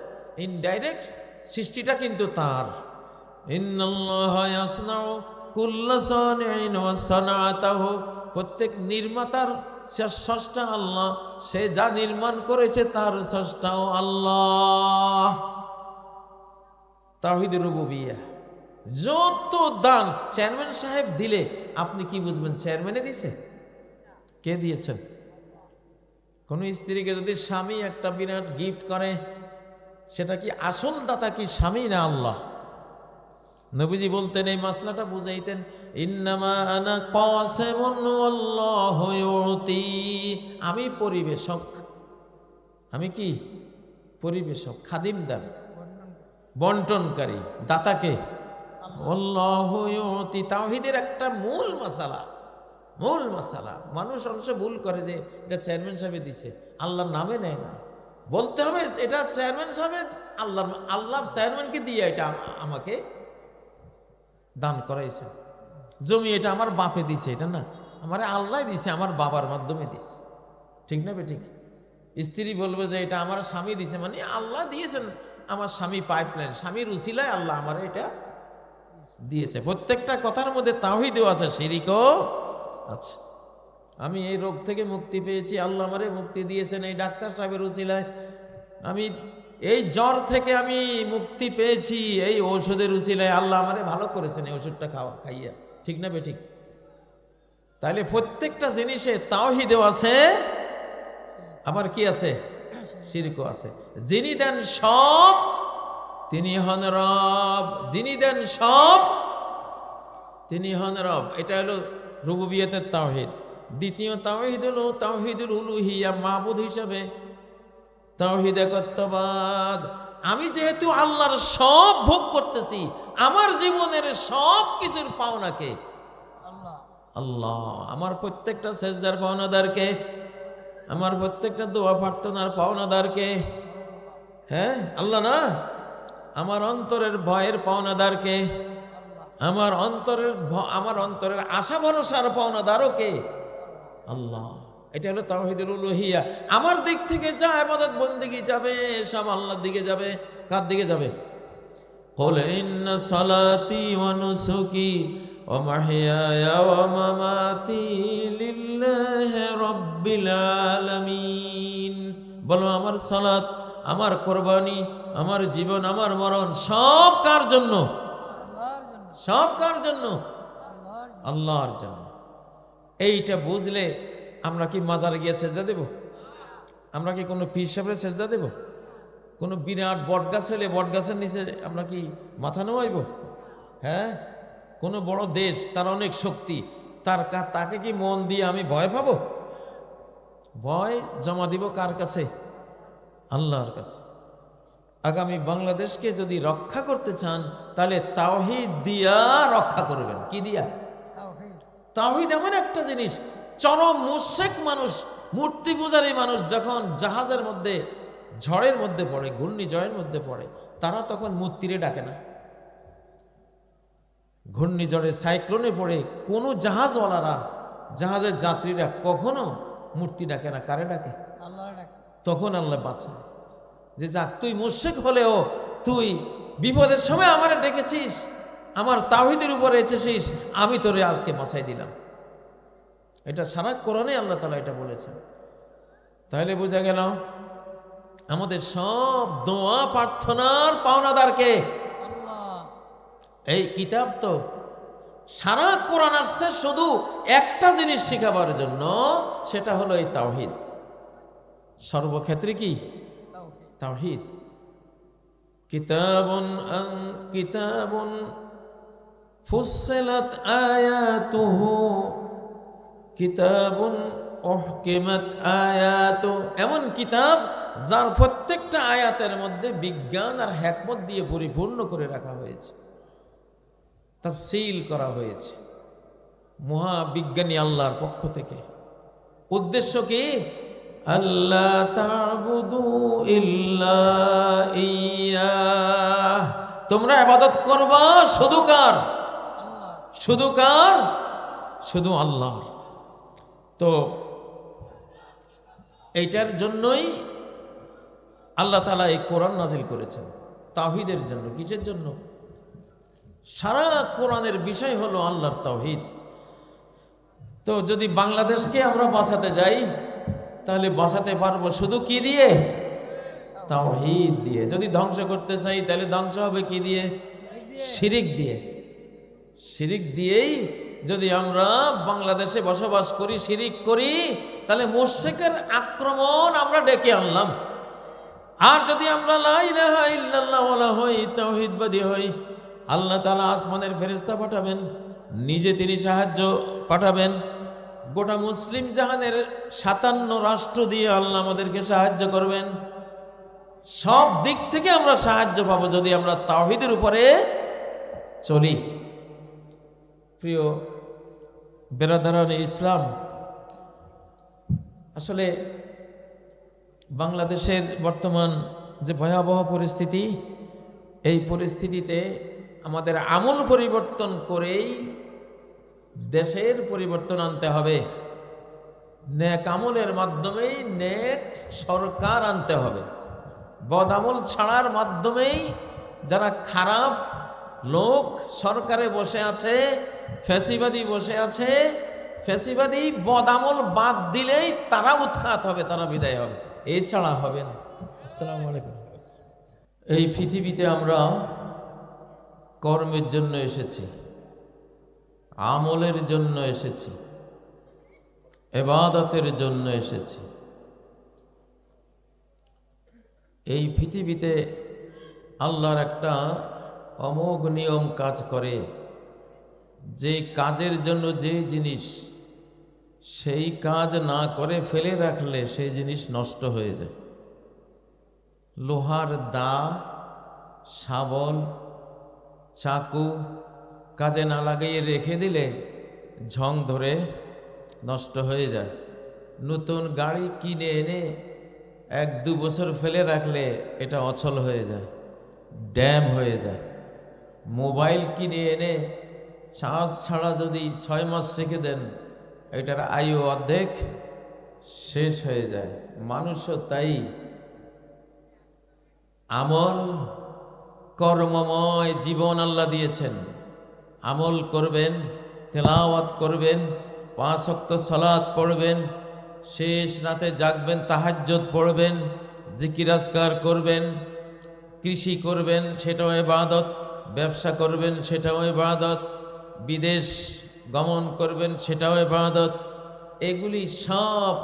ইনডাইরেক্ট সৃষ্টিটা কিন্তু তার। ইন্নাল্লাহা ইয়াসনাউ কুল্লা সানিইন ওয়া সানাতাহু, প্রত্যেক নির্মাতার স্রষ্টা আল্লাহ, সে যা নির্মাণ করেছে তার স্রষ্টাও আল্লাহ। তাওহীদ রুবুবিয়্যাহ। যত দান চেয়ারম্যান সাহেব দিলে আপনি কি বুঝবেন চেয়ারম্যানে দিছে? কে দিয়েছেন? কোন স্ত্রীকে যদি স্বামী একটা বিরাট গিফট করে, সেটা কি আসল দাতা কি স্বামী না আল্লাহ? নবীজি বলতেন, এই মাসলাটা বুঝাইতেন, ইন্নামা আনা কাসিমুন ওয়াল্লাহু ইউতি, আমি পরিবেশক। আমি কি? পরিবেশক, খাদিমদার, বন্টনকারী। দাতাকে আল্লাহু ইউতি। তাওহীদের একটা মূল মাসালা, মূল মাসালা। মানুষ অংশ ভুল করে যে এটা চেয়ারম্যান সাহেব দিছে, আল্লাহর নামে নেয় না। বলতে হবে এটা চেয়ারম্যান সাহেব, আল্লাহ, আল্লাহ চেয়ারম্যানকে দিয়ে এটা আমাকে দান করাইছে। জমি এটা আমার বাপে দিছে, এটা না, আমার আল্লাহ দিছে, আমার বাবার মাধ্যমে দিছে, ঠিক না বেঠিক? স্ত্রী বলবে যে এটা আমার স্বামী দিছে, মানে আল্লাহ দিয়েছেন, আমার স্বামী পাইপলাইন, স্বামীর উসিলায় আল্লাহ আমার এটা দিয়েছে। প্রত্যেকটা কথার মধ্যে তাওহীদও আছে, শিরকও আছে। আমি এই রোগ থেকে মুক্তি পেয়েছি, আল্লাহ আমারে মুক্তি দিয়েছেন এই ডাক্তার সাহেবের উসিলায়। আমি এই জ্বর থেকে আমি মুক্তি পেয়েছি এই ঔষধের উসিলায়, আল্লাহ আমারে ভালো করেছেন এই ওষুধটা খাইয়া, ঠিক না বেঠিক? তাহলে প্রত্যেকটা জিনিসে তাওহীদও আছে, আবার কি আছে? শিরকও আছে। যিনি দেন সব তিনি হন রব, যিনি দেন সব তিনি হন রব। এটা হলো রুবুবিয়তের তাওহীদ। দ্বিতীয় তাওহীদ হলো তাওহীদুল উলুহিয়া, মাবুদ হিসাবে তাওহীদ একত্ববাদ। আমি যেহেতু আল্লাহর সব ভোগ করতেছি, আমার জীবনের সব কিছুর পাওনাকে আল্লাহ। আমার প্রত্যেকটা সেজদার পাওনাদারকে, আমার প্রত্যেকটা দোয়া প্রার্থনার পাওনাদারকে, হ্যাঁ আল্লাহ না? আমার অন্তরের ভয়ের পাওনাদারকে, আমার অন্তরের আশা ভরসার পাওনাদারও কে? আল্লাহ। এটা হলো তাওহীদুল উলুহিয়া। আমার দিক থেকে যা ইবাদত বন্দেগী যাবে সব আল্লাহর দিকে যাবে। কার দিকে যাবে? কুল ইন্না সালাতি ওয়া নুসুকি ওয়া মাহইয়ায়া ওয়া মামাতি লিল্লাহি রাব্বিল আলামিন। বলো আমার সালাত, আমার কোরবানি, আমার জীবন, আমার মরণ সব কার জন্য? সব কার জন্য? আল্লাহর জন্য। এইটা বুঝলে আমরা কি মাজারে গিয়ে সেজদা দেব? আমরা কি কোনো পীর সাহেবের সেজদা দেব? কোনো বিরাট বটগাছ হলে বটগাছের নিচে আমরা কি মাথা নোয়াইব? হ্যাঁ, কোনো বড় দেশ, তার অনেক শক্তি, তাকে কি মন দিয়ে আমি ভয় পাবো? ভয় জমা দিব কার কাছে? আল্লাহর কাছে। আগামী বাংলাদেশকে যদি রক্ষা করতে চান তাহলে তাওহীদ দিয়া রক্ষা করবেন। কি দিয়া? তাওহীদ এমন একটা জিনিস, চরম মুশরিক মানুষ, মূর্তি পূজারী মানুষ যখন জাহাজের মধ্যে ঝড়ের মধ্যে পড়ে, ঘূর্ণিঝড়ের মধ্যে পড়ে, তারা তখন মূর্তিরে ডাকে না। ঘূর্ণিঝড়ে সাইক্লোনে পড়ে কোনো জাহাজওয়ালারা, জাহাজের যাত্রীরা কখনো মূর্তি ডাকে না। কারে ডাকে? আল্লাহ ডাকে। তখন আল্লাহ বাঁচায় যে যাক, তুই মুশরিক হলেও তুই বিপদের সময় আমারে ডেকেছিস, আমার তাওহীদের উপরে এসেছিস, আমি তোরে আজকে বাঁচাই দিলাম। এটা সারা কোরআনে আল্লাহ তাআলা এটা বলেছেন। তাহলে বোঝা গেল আমাদের সব দোয়া প্রার্থনার পাওনাদারকে আল্লাহ। এই কিতাব তো সারা কোরআন আসছে শুধু একটা জিনিস শেখাবার জন্য, সেটা হলো এই তাওহীদ। সর্বক্ষেত্রে কি? তাওহীদ। কিতাবুন ফুসসিলাত আয়াতুহু কিতাবুন উহকিমাত আয়াতু। এমন কিতাব যার প্রত্যেকটা আয়াতের মধ্যে বিজ্ঞান আর হিকমত দিয়ে পরিপূর্ণ করে রাখা হয়েছে, তাফসীল করা হয়েছে মহাবিজ্ঞানী আল্লাহর পক্ষ থেকে। উদ্দেশ্য কি? আল্লাহ তা'বুদু ইল্লা ইয়্যাহ, তোমরা ইবাদত করবা শুধু কার? শুধু কার? শুধু আল্লাহর। তো এইটার জন্যই আল্লাহ তাআলা এই কোরআন নাজিল করেছেন, তাওহীদের জন্য। কিসের জন্য? সারা কোরআনের বিষয় হলো আল্লাহর তাওহীদ। তো যদি বাংলাদেশকে আমরা বাঁচাতে যাই তাহলে বাঁচাতে পারবো শুধু কি দিয়ে? তাওহীদ দিয়ে। যদি ধ্বংস করতে চাই তাহলে ধ্বংস হবে কি দিয়ে? শিরিক দিয়ে। শিরিক দিয়েই যদি আমরা বাংলাদেশে বসবাস করি, শিরিক করি, তাহলে মুশরিকের আক্রমণ আমরা ডেকে আনলাম। আর যদি আমরা লা ইলাহা ইল্লাল্লাহ ওয়ালা হই, তাওহীদবাদী হই, আল্লাহ তাআলা আসমানের ফেরেশতা পাঠাবেন, নিজে তিনি সাহায্য পাঠাবেন। গোটা মুসলিম জাহানের 57 রাষ্ট্র দিয়ে আল্লাহ আমাদেরকে সাহায্য করবেন। সব দিক থেকে আমরা সাহায্য পাবো যদি আমরা তাওহীদের উপরে চলি। প্রিয় বেরাদারানে ইসলাম, আসলে বাংলাদেশের বর্তমান যে ভয়াবহ পরিস্থিতি, এই পরিস্থিতিতে আমাদের আমূল পরিবর্তন করেই দেশের পরিবর্তন আনতে হবে। নেক আমলের মাধ্যমেই নেক সরকার আনতে হবে। বদ আমল ছাড়ার মাধ্যমেই যারা খারাপ লোক সরকারে বসে আছে, ফ্যাসিবাদী বসে আছে, ফ্যাসিবাদী বদ আমল বাদ দিলেই তারা উৎখাত হবে, তারা বিদায় হবে, এছাড়া হবে না। আসসালামু আলাইকুম। এই পৃথিবীতে আমরা কর্মের জন্য এসেছি, আমলের জন্য এসেছি। ইবাদতের জন্য এসেছি। এই পৃথিবীতে আল্লাহর একটা অমোঘ নিয়ম কাজ করে, যে কাজের জন্য যে জিনিস, সেই কাজ না করে ফেলে রাখলে সেই জিনিস নষ্ট হয়ে যায়। লোহার দা, শাবল, চাকু কাজে না লাগিয়ে রেখে দিলে ঝং ধরে নষ্ট হয়ে যায়। নতুন গাড়ি কিনে এনে 1-2 বছর ফেলে রাখলে এটা অচল হয়ে যায়, ড্যাম হয়ে যায়। মোবাইল কিনে এনে চার্জ ছাড়া যদি 6 মাস রেখে দেন, এটার আয়ু অর্ধেক শেষ হয়ে যায়। মানুষও তাই, আমল কর্মময় জীবন আল্লাহ দিয়েছেন। আমল করবেন, তেলাওয়াত করবেন, 5 ওয়াক্ত সালাত পড়বেন, শেষ রাতে জাগবেন, তাহাজ্জুদ পড়বেন, জিকির আজকার করবেন, কৃষি করবেন, সেটাও ইবাদত, ব্যবসা করবেন, সেটাও ইবাদত, বিদেশ গমন করবেন, সেটাও ইবাদত। এগুলি সব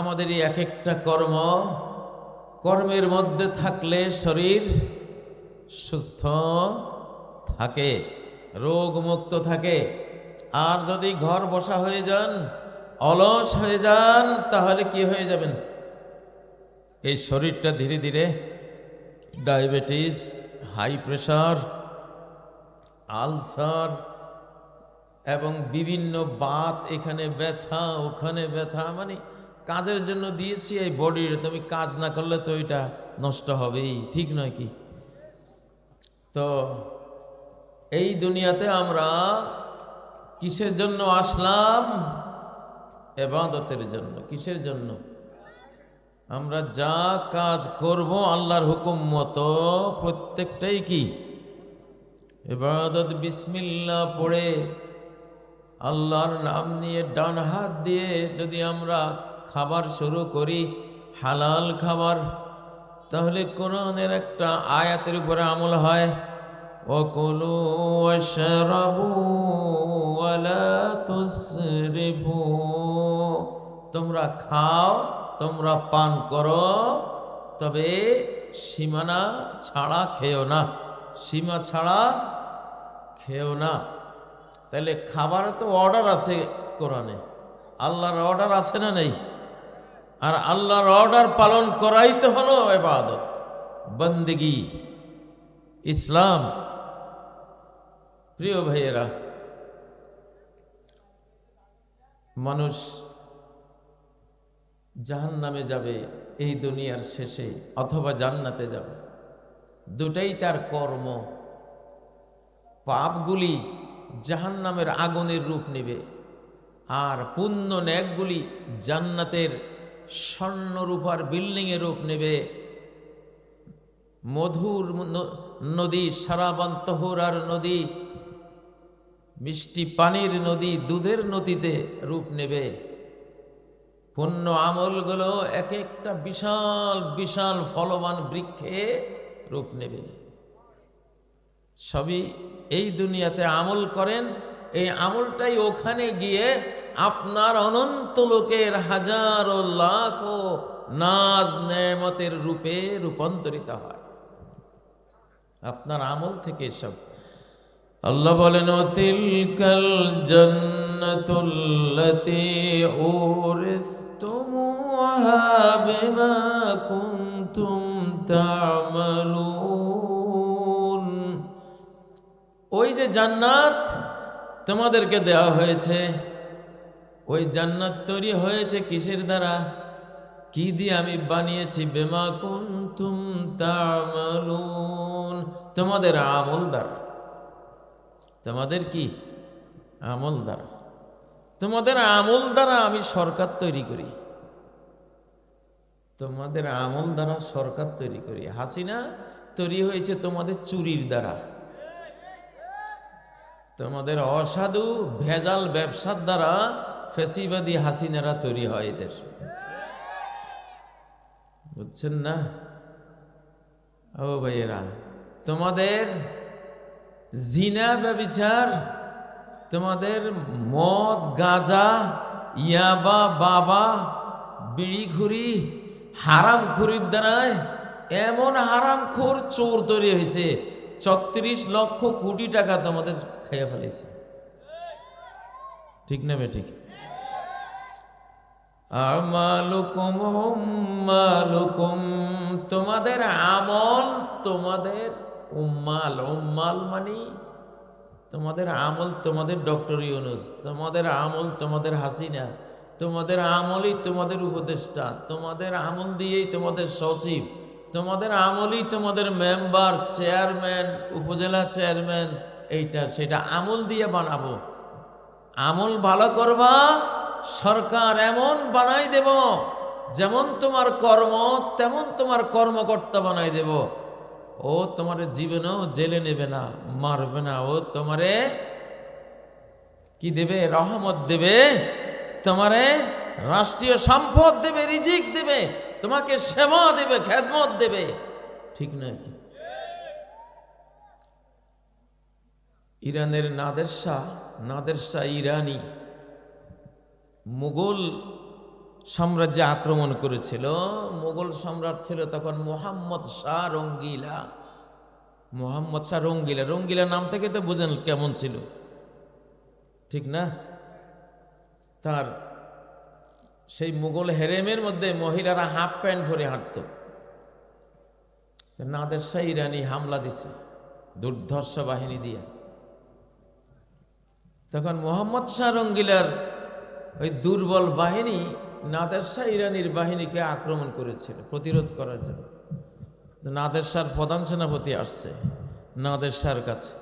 আমাদের এক একটা কর্মের মধ্যে থাকলে শরীর সুস্থ থাকে, রোগমুক্ত থাকে। আর যদি ঘর বসা হয়ে যান, অলস হয়ে যান, তাহলে কি হয়ে যাবেন? এই শরীরটা ধীরে ধীরে ডায়াবেটিস, হাই প্রেশার, আলসার এবং বিভিন্ন বাত, এখানে ব্যথা ওখানে ব্যথা, মানে কাজের জন্য দিয়েছি এই বডির, তুমি কাজ না করলে তো এটা নষ্ট হবেই, ঠিক নয় কি? তো এই দুনিয়াতে আমরা কিসের জন্য আসলাম? ইবাদতের জন্য। কিসের জন্য? আমরা যা কাজ করব আল্লাহর হুকুম মতো, প্রত্যেকটাই কি ইবাদত। বিসমিল্লাহ পড়ে আল্লাহর নাম নিয়ে ডান হাত দিয়ে যদি আমরা খাবার শুরু করি, হালাল খাবার, তাহলে কোরআনের একটা আয়াতের উপরে আমল হয়, ওয়াকুলু ওয়াশরাবু ওয়ালা তুসরিফু, তোমরা খাও, তোমরা পান করো, তবে সীমানা ছাড়া খেও না, সীমা ছাড়া খেও না। তাহলে খাবারে তো অর্ডার আছে কোরআনে, আল্লাহর অর্ডার আছে না নেই? আর আল্লাহর অর্ডার পালন করাই তো হলো ইবাদত, বন্দেগী, ইসলাম। প্রিয় ভাইয়েরা, মানুষ জাহান্নামে যাবে এই দুনিয়ার শেষে, অথবা জান্নাতে যাবে, দুটাই তার কর্ম। পাপগুলি জাহান্নামের আগুনের রূপ নেবে, আর পুণ্য নেকগুলি জান্নাতের স্বর্ণরূপার বিল্ডিংয়ের রূপ নেবে। মধুর নদী, সারাবান তহুরার নদী, মিষ্টি পানির নদী, দুধের নদীতে রূপ নেবে। পুণ্য আমলগুলো এক একটা বিশাল বিশাল ফলবান বৃক্ষে রূপ নেবে। সবই এই দুনিয়াতে আমল করেন, এই আমলটাই ওখানে গিয়ে আপনার অনন্ত লোকের হাজারো লাখো নাজ নেমতের রূপে রূপান্তরিত হয় আপনার আমল থেকে সব। আল্লাহ বলেন, তিলকাল জান্নাতুল্লাতী উরিসতুমুহা বিমা কুনতুম তা'মালুন, ওই যে জান্নাত তোমাদেরকে দেওয়া হয়েছে, ওই জান্নাত তৈরি হয়েছে কিসের দ্বারা? কি দিয়ে আমি বানিয়েছি? বিমা কুনতুম তা'মালুন, তোমাদের আমল দ্বারা। তোমাদের কি? আমল দ্বারা। তোমাদের আমল দ্বারা আমি সরকার তৈরি করি, তোমাদের আমল দ্বারা সরকার তৈরি করি। হাসিনা তৈরি হয়েছে তোমাদের চুরির দ্বারা, তোমাদের অসাধু ভেজাল ব্যবসার দ্বারা ফ্যাসিবাদী হাসিনারা তৈরি হয় দেশ, বুঝছেন না? ও ভাইয়েরা, তোমাদের জিনা ব্যভিচার, তোমাদের মদ গাঁজা ইয়াবা, বাবা, বিড়ি ঘুরি, হারাম খুরির দ্বারায় এমন হারাম খোর চোর তৈরি হয়েছে, ৩৬ লক্ষ কোটি টাকা তোমাদের খাইয়া ফেলেছে। ঠিক না বে ঠিক? আমালুকুম উম্মালুকুম, তোমাদের আমল তোমাদের উম্মাল। উম্মাল মানে তোমাদের আমল তোমাদের ডক্টর ইউনূস, তোমাদের আমল তোমাদের হাসিনা, তোমাদের আমলই তোমাদের উপদেষ্টা, তোমাদের আমল দিয়েই তোমাদের সচিব, তোমাদের আমলই তোমাদের মেম্বার, চেয়ারম্যান, উপজেলা চেয়ারম্যান, এইটা সেটা আমল দিয়ে বানাবো। আমল ভালো করবা, সরকার এমন বানাই দেব, যেমন তোমার কর্ম তেমন তোমার কর্মকর্তা বানাই দেব। ও তোমার জীবনেও জেলে নেবে না, মারবে না, ও তোমারে কি দেবে? রহমত দেবে, তোমারে রাষ্ট্রীয় সম্পদ দেবে, রিজিক দেবে, তোমাকে সেবা দেবে, খেদমত দেবে। ঠিক নয় কি? ইরানের নাদের শাহ ইরানি মুঘল সাম্রাজ্যে আক্রমণ করেছিল। মুঘল সম্রাট ছিল তখন মোহাম্মদ শাহ রঙ্গিলা। মোহাম্মদ শাহ রঙ্গিলা, রঙ্গিলা নাম থেকে তো বুঝেন কেমন ছিল, ঠিক না? তার সেই মুঘল হেরেমের মধ্যে মহিলারা হাফ প্যান্ট পরে হাঁটত। নাদের শাহ ইরানি হামলা দিছে দুর্ধর্ষ বাহিনী দিয়ে। তখন মোহাম্মদ শাহ রঙ্গিলার ওই দুর্বল বাহিনী নাদের শাহ ইরানির বাহিনীকে আক্রমণ করেছিল প্রতিরোধ করার জন্য। নাদের শাহর প্রধান সেনাপতি আসছে নাদের শাহর কাছে,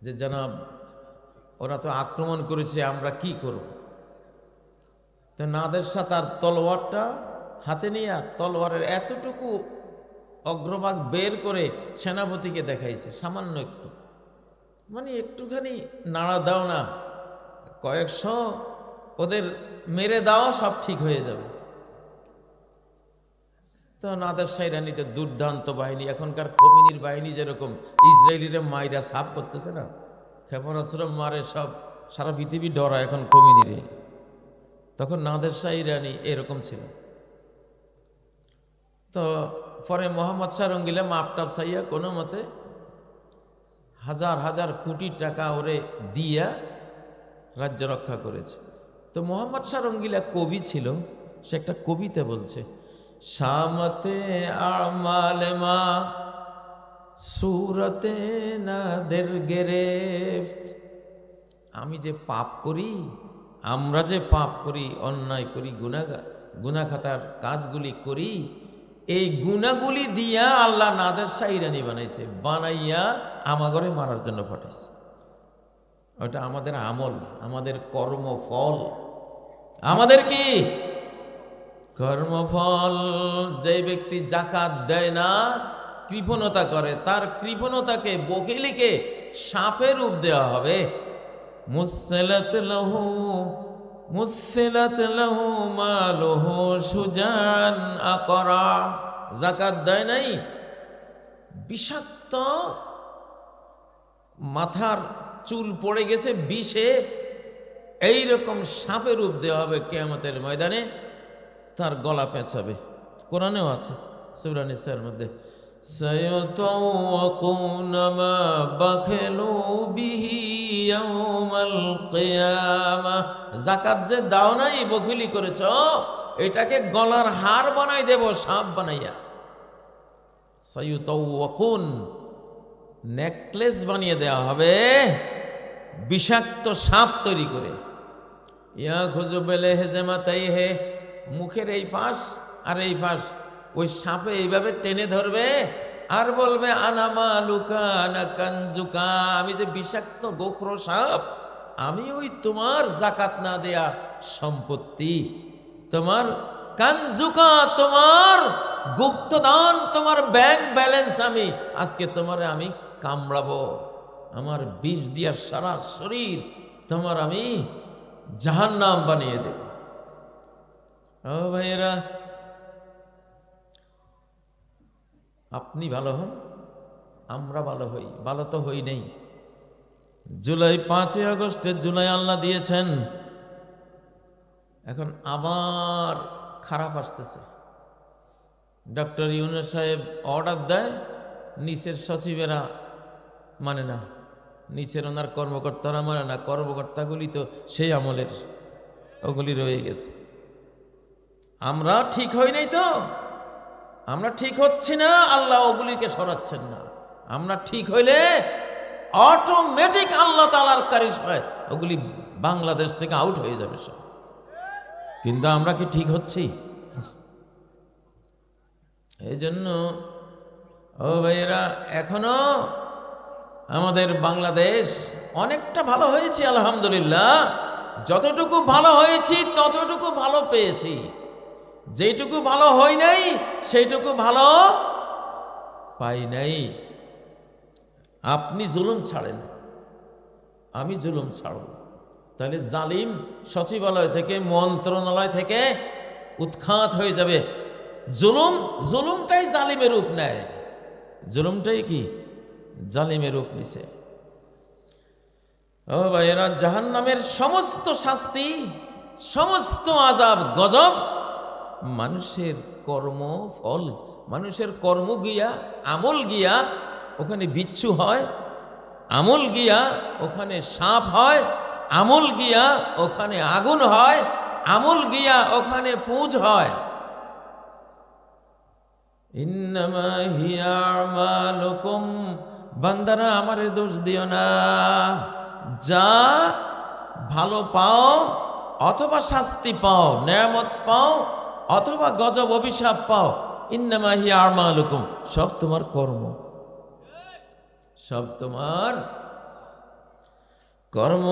যে জনাব, ওরা তো আক্রমণ করেছে, আমরা কি করব? তো নাদের শাহ তার তলোয়ারটা হাতে নিয়ে তলোয়ারের এতটুকু অগ্রভাগ বের করে সেনাপতিকে দেখাইছে, সামান্য একটু, মানে একটুখানি নাড়া দাও না, কয়েকশো ওদের মেরে দাও, সব ঠিক হয়ে যাবে। তো নাদের শাহ ইরানিতে দুর্দান্ত বাহিনী, এখনকার খমিনির বাহিনী যেরকম ইসরায়েলিরা মাইরা সাফ করতেছে না, ক্ষেপণাস্ত্র মারে, সব সারা পৃথিবী ডরা এখন খমিনিরে। তখন নাদের শাহ ইরানি এরকম ছিল। তো পরে মোহাম্মদ শাহ রঙ্গিলা মাপটাপ চাইয়া কোনো মতে হাজার হাজার কোটি টাকা ওরে দিয়া রাজ্য রক্ষা করেছে। তো মোহাম্মদ শাহ রঙ্গিলা কবি ছিল, সে একটা কবিতা বলছে, শামতে আমালেমা সুরতে নাদের গেরেফত। আমি যে পাপ করি, আমরা যে পাপ করি, অন্যায় করি, গুনাখাতার কাজগুলি করি, এই গুনাগুলি দিয়া আল্লাহ নাদের শাহ ইরানি বানাইছে, বানাইয়া আমাগরে মারার জন্য পাঠাইছে। ওটা আমাদের আমল, আমাদের কর্মফল, আমাদের কি কর্মফল। যে ব্যক্তি জাকাত দেয় না, কৃপণতা করে, তার কৃপণতাকে, বকিলিকে সাপের রূপ দেওয়া হবে। মুসলাত লাহু মালুহু সুজান আকরা। জাকাত দেয় নাই, বিষাক্ত, মাথার চুল পড়ে গেছে বিষে, এইরকম সাপের রূপ দেওয়া হবে কিয়ামতের ময়দানে, তার গলা পেঁচাবে। কোরআনেও আছে সূরা নিসার মধ্যে, সায়াতাওয়াকুনা মা বাখিলু বিহি ইয়াউমাল কিয়ামাহ। যাকাত যে দাও নাই, বখিলি করেছ, এটাকে গলার হার বানাই দেব, সাপ বানাইয়া। সায়াতাওয়াকুন, নেকলেস বানিয়ে দেওয়া হবে বিষাক্ত সাপ তৈরি করে। ইয়া খুজুবেলে হেজেমাতাই হে, মুখের এই পাশ আর এই পাশ ওই সাপে এইভাবে টেনে ধরবে আর বলবে আনামা লুকা না কানজুকা, আমি যে বিষাক্ত গোখরো সাপ, আমি ওই তোমার জাকাত না দেয়া সম্পত্তি, তোমার কানজুকা, তোমার গুপ্তদান, তোমার ব্যাংক ব্যালেন্স, আমি আজকে তোমারে আমি কামড়াবো, আমার বিষ দিয়া সারা শরীর তোমার আমি জাহান্নাম বানিয়ে দেব। ও ভাইয়েরা, আপনি ভালো হন, আমরা ভালো হই, ভালো তো হই নেই। জুলাই 5 আগস্টে জুলাই আল্লাহ দিয়েছেন, এখন আবার খারাপ আসতেছে। ডক্টর ইউনূস সাহেব অর্ডার দেয়, নিচের সচিবেরা মানে না, নিচের ওনার কর্মকর্তারা মানে না। কর্মকর্তাগুলি তো সেই আমলের, ওগুলি রয়ে গেছে। আমরা ঠিক হই নাই তো, আমরা ঠিক হচ্ছি না, আল্লাহ ওগুলিকে সরাচ্ছেন না। আমরা ঠিক হইলে অটোমেটিক আল্লাহ তাআলার কারিশমায় ওগুলি বাংলাদেশ থেকে আউট হয়ে যাবে সব। কিন্তু আমরা কি ঠিক হচ্ছি? এই জন্য ও ভাইয়েরা, এখনো আমাদের বাংলাদেশ অনেকটা ভালো হয়েছে আলহামদুলিল্লাহ। যতটুকু ভালো হয়েছি ততটুকু ভালো পেয়েছি, যেটুকু ভালো হয় নাই সেইটুকু ভালো পাই নাই। আপনি জুলুম ছাড়েন, আমি জুলুম ছাড়ব, তাহলে জালিম সচিবালয় থেকে, মন্ত্রণালয় থেকে উৎখাত হয়ে যাবে। জুলুমটাই জালিমের রূপ নেয়, জুলুমটাই কি জালিমের রূপ নিছে। ও ভাইয়েরা, জাহান্নামের সমস্ত শাস্তি, সমস্ত আযাব গজব মানুষের কর্মফল, মানুষের কর্ম গিয়া, আমল গিয়া ওখানে বিচ্ছু হয়, আমল গিয়া ওখানে সাপ হয়, আমল গিয়া ওখানে আগুন হয়, আমল গিয়া ওখানে পুঁজ হয়। ইন্নামা হিয়া আমালুকুম, বান্দারা আমারে দোষ দিও না। যা ভালো পাও অথবা শাস্তি পাও, নেয়ামত পাও অথবা গজব অভিশাপ পাও, ইন্নামা হিয়া আমালুকুম, সব তোমার কর্ম, সব তোমার কর্ম।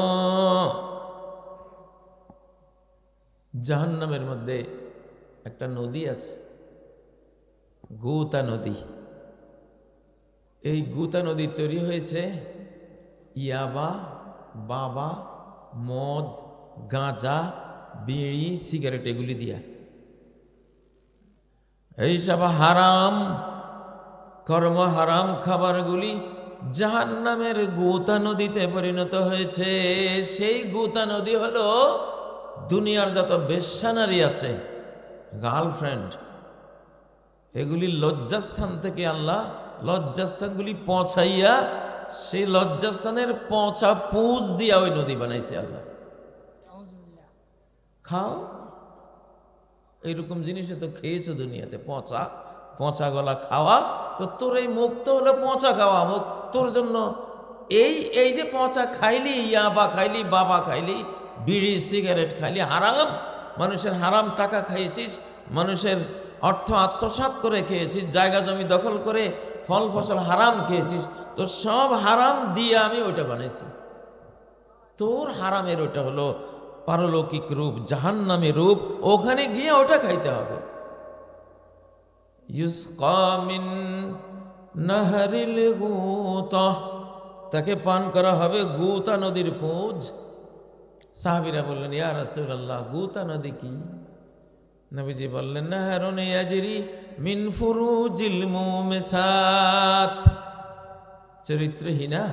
জাহান্নামের মধ্যে একটা নদী আছে, গুতা নদী। এই গুতা নদী তৈরি হয়েছে ইয়াবা, বাবা, মদ, গাঁজা, বিড়ি, সিগারেট এগুলি দিয়া। এইসব হারাম কর্ম, হারাম খাবারগুলি জাহান্নামের গুতা নদীতে পরিণত হয়েছে। সেই গুতা নদী হলো দুনিয়ার যত বেশ্যা নারী আছে, গার্লফ্রেন্ড, এগুলি লজ্জাস্থান থেকে আল্লাহ লজ্জাস্থানগুলি পৌঁছাইয়া, সেই লজ্জাস্থানের পৌঁছা পুঁজ দিয়া ওই নদী বানাইছে আল্লাহ। খাও, এইরকম জিনিসে তো খেয়েছো দুনিয়াতে, পচা পচা গলা খাওয়া। তো তোর এই মুখ তো হলো পচা খাওয়া মুখ, তোর জন্য এই যে পচা খাইলি, ইয়াবা খাইলি, বাবা খাইলি, বিড়ি সিগারেট খাইলি, হারাম, মানুষের হারাম টাকা খাইয়েছিস, মানুষের অর্থ আত্মসাৎ করে খেয়েছিস, জায়গা জমি দখল করে ফল ফসল হারাম খেয়েছিস, তো সব হারাম দিয়ে আমি ওইটা বানাইছি। তোর হারামের ওটা হলো পারলৌকিক রূপ, জাহান্নামী রূপ, ওখানে গিয়ে ওটা খাইতে হবে। ইউসকা মিন নাহরিল গুতা, তাকে পান করা হবে গুতা নদীর পুঁজ। সাহাবীরা বললেন, ইয়া রাসূলুল্লাহ, গুতা নদী কি? নবীজি বললেন, নাহরুন ইয়াজরি মিন ফুরুজিল মুমিসাত, চরিত্রহীনা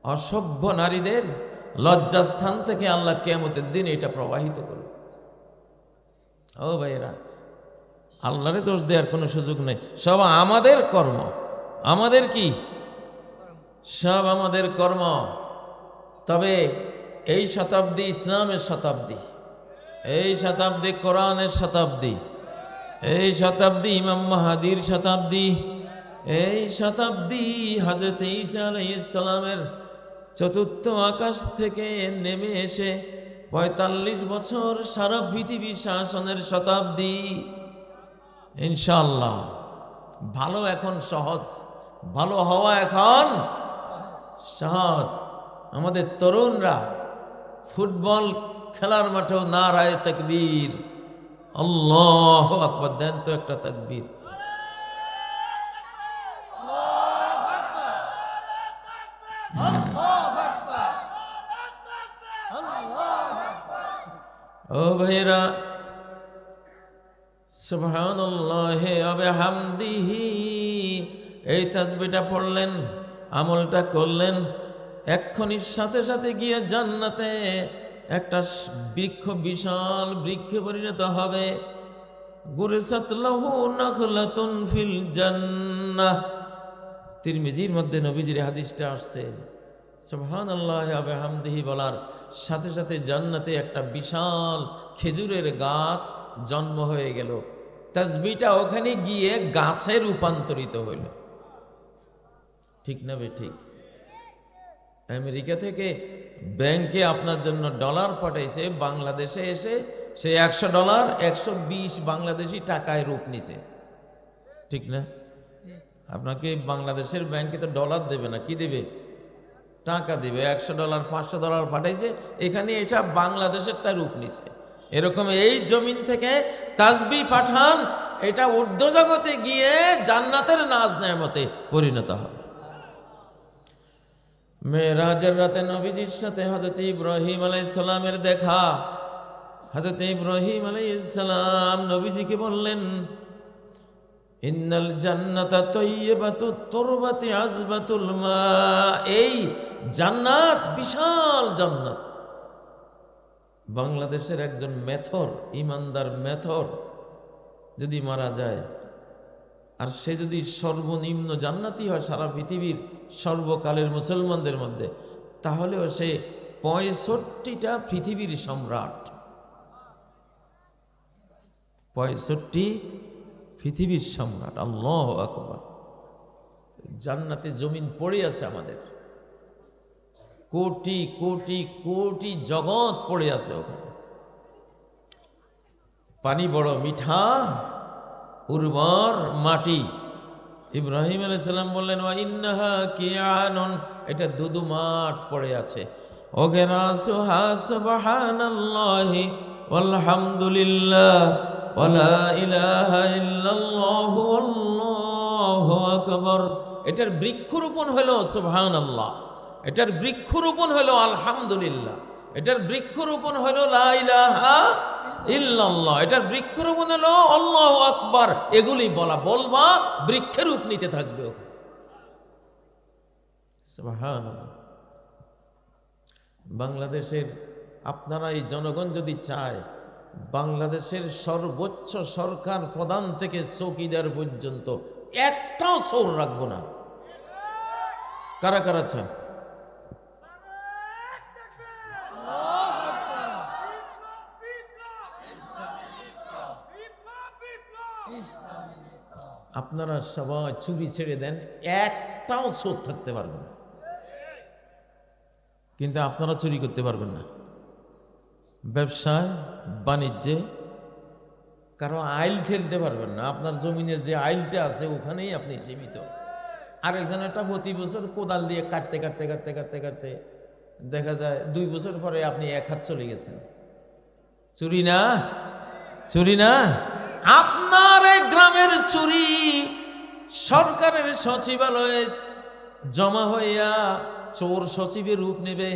অসভ্য নারীদের লজ্জাস্থান থেকে আল্লাহ কিয়ামতের দিন এটা প্রবাহিত করবে। ও ভাইয়েরা, আল্লাহরে দোষ দেওয়ার কোনো সুযোগ নেই, সব আমাদের কর্ম। আমাদের কি? সব আমাদের কর্ম। তবে এই শতাব্দী ইসলামের শতাব্দী, এই শতাব্দী কোরআনের শতাব্দী, এই শতাব্দী ইমাম মাহাদির শতাব্দী, এই শতাব্দী হযরত ঈসা আলাইহিস সালামের চতুর্থ আকাশ থেকে নেমে এসে ৪৫ বছর সারা পৃথিবী শাসনের শতাব্দী। ইনশাআল্লাহ ভালো এখন সহজ, ভালো হওয়া এখন সহজ। আমাদের তরুণরা ফুটবল খেলার মাঠেও নারায়ে তাকবীর, আল্লাহু আকবার, দেন তো একটা তাকবীর। ও ভাইরা, সুবহানাল্লাহি ওয়া বিহামদিহি, এই তাসবিহটা পড়লেন, আমলটা করলেন, এক্ষুনি সাথে সাথে গিয়ে জান্নাতে একটা বৃক্ষ বিশাল বৃক্ষে পরিণত হবে। গুরসাত লাহু নাখলাতুন ফিল জান্নাহ। তিরমিজির মধ্যে নবীজির হাদিসটা আসছে, সুবহানাল্লাহ ওয়া বিহামদিহি বলার সাথে সাথে জান্নাতে একটা বিশাল খেজুরের গাছ জন্ম হয়ে গেল। তাসবিহটা ওখানে গিয়ে গাছে রূপান্তরিত হইল। ঠিক না বে ঠিক? আমেরিকা থেকে ব্যাংকে আপনার জন্য ডলার পাঠাইছে, বাংলাদেশে এসে সে $100 120 বাংলাদেশি টাকায় রূপ নিছে। ঠিক না? আপনাকে বাংলাদেশের ব্যাংকে তো ডলার দেবে না, কি দেবে? টাকা দেবে। $100 $500 পাঠাইছে, এখানে এটা বাংলাদেশেরটা রূপ নিছে। এরকম এই জমিন থেকে তাসবিহ পাঠান, এটা ঊর্ধ্ব জগতে গিয়ে জান্নাতের নাজ নেয়ামতে পরিণত হবে। মেরাজের রাতে নবীজির সাথে হযরত ইব্রাহিম আলাইহিস সালামের দেখা। হযরত ইব্রাহিম আলাইহিস সালাম নবীজিকে বললেন, ইন্নাল জান্নাতা তাইয়্যিবাতুত তুরবাতি আযবাতুল মা। এই জান্নাত বিশাল জান্নাত। বাংলাদেশের একজন মেথর, ইমানদার মেথর যদি মারা যায়, আর সে যদি সর্বনিম্ন জান্নাতি হয় সারা পৃথিবীর সর্বকালের মুসলমানদের মধ্যে, তাহলেও সে 65টা পৃথিবীর সম্রাট। 65 পৃথিবীর সম্রাট। আল্লাহু আকবার। জান্নাতে জমিন পড়ে আছে আমাদের, কোটি কোটি কোটি জগৎ পড়ে আছে ওখানে। পানি বড় মিঠা, উর্বর মাটি। ইব্রাহিম আলাইহিস সালাম বললেন, ওয়া ইন্নাহা কিয়ানুন, এটা দুদু মাঠ পড়ে আছে। ওগেরাসুহা সুবহানাল্লাহি ওয়ালহামদুলিল্লাহ ওয়ালা ইলাহা ইল্লাল্লাহু আল্লাহু আকবার। এটার বৃক্ষরোপণ হলো সুবহানাল্লাহ, এটার বৃক্ষরোপণ হলো আলহামদুলিল্লাহ, এটার বৃক্ষরোপণ হলো লা ইলাহা ইল্লাল্লাহ, এটার বৃক্ষরোপণ হলো আল্লাহু আকবার। এগুলি বলবা, বৃক্ষের রূপ নিতে থাকবে ওখানে। সুবহানাল্লাহ। বাংলাদেশের আপনারা এই জনগণ যদি চায়, বাংলাদেশের সর্বোচ্চ সরকার প্রধান থেকে চৌকিদার পর্যন্ত একটাও চোর রাখবো না। কারা কারা চান? আপনারা সবাই চুরি ছেড়ে দেন, একটাও চোর থাকতে পারবে না। কিন্তু আপনারা চুরি করতে পারবেন না। ব্যবসায় বাণিজ্যে কারো আইল ঠেলতে পারবেন না। আপনার জমিনের যে আইলটা আছে ওখানেই আপনি সীমিত। আরেকজন একটা প্রতি বছর কোদাল দিয়ে কাটতে কাটতে কাটতে কাটতে কাটতে দেখা যায় 2 বছর পরে আপনি 1 হাত চলে গেছেন। চুরি না? চুরি না? আপনার এই গ্রামের চুরি সরকারের সচিবালয়ে জমা হইয়া চোর সচিবের রূপ নেবে।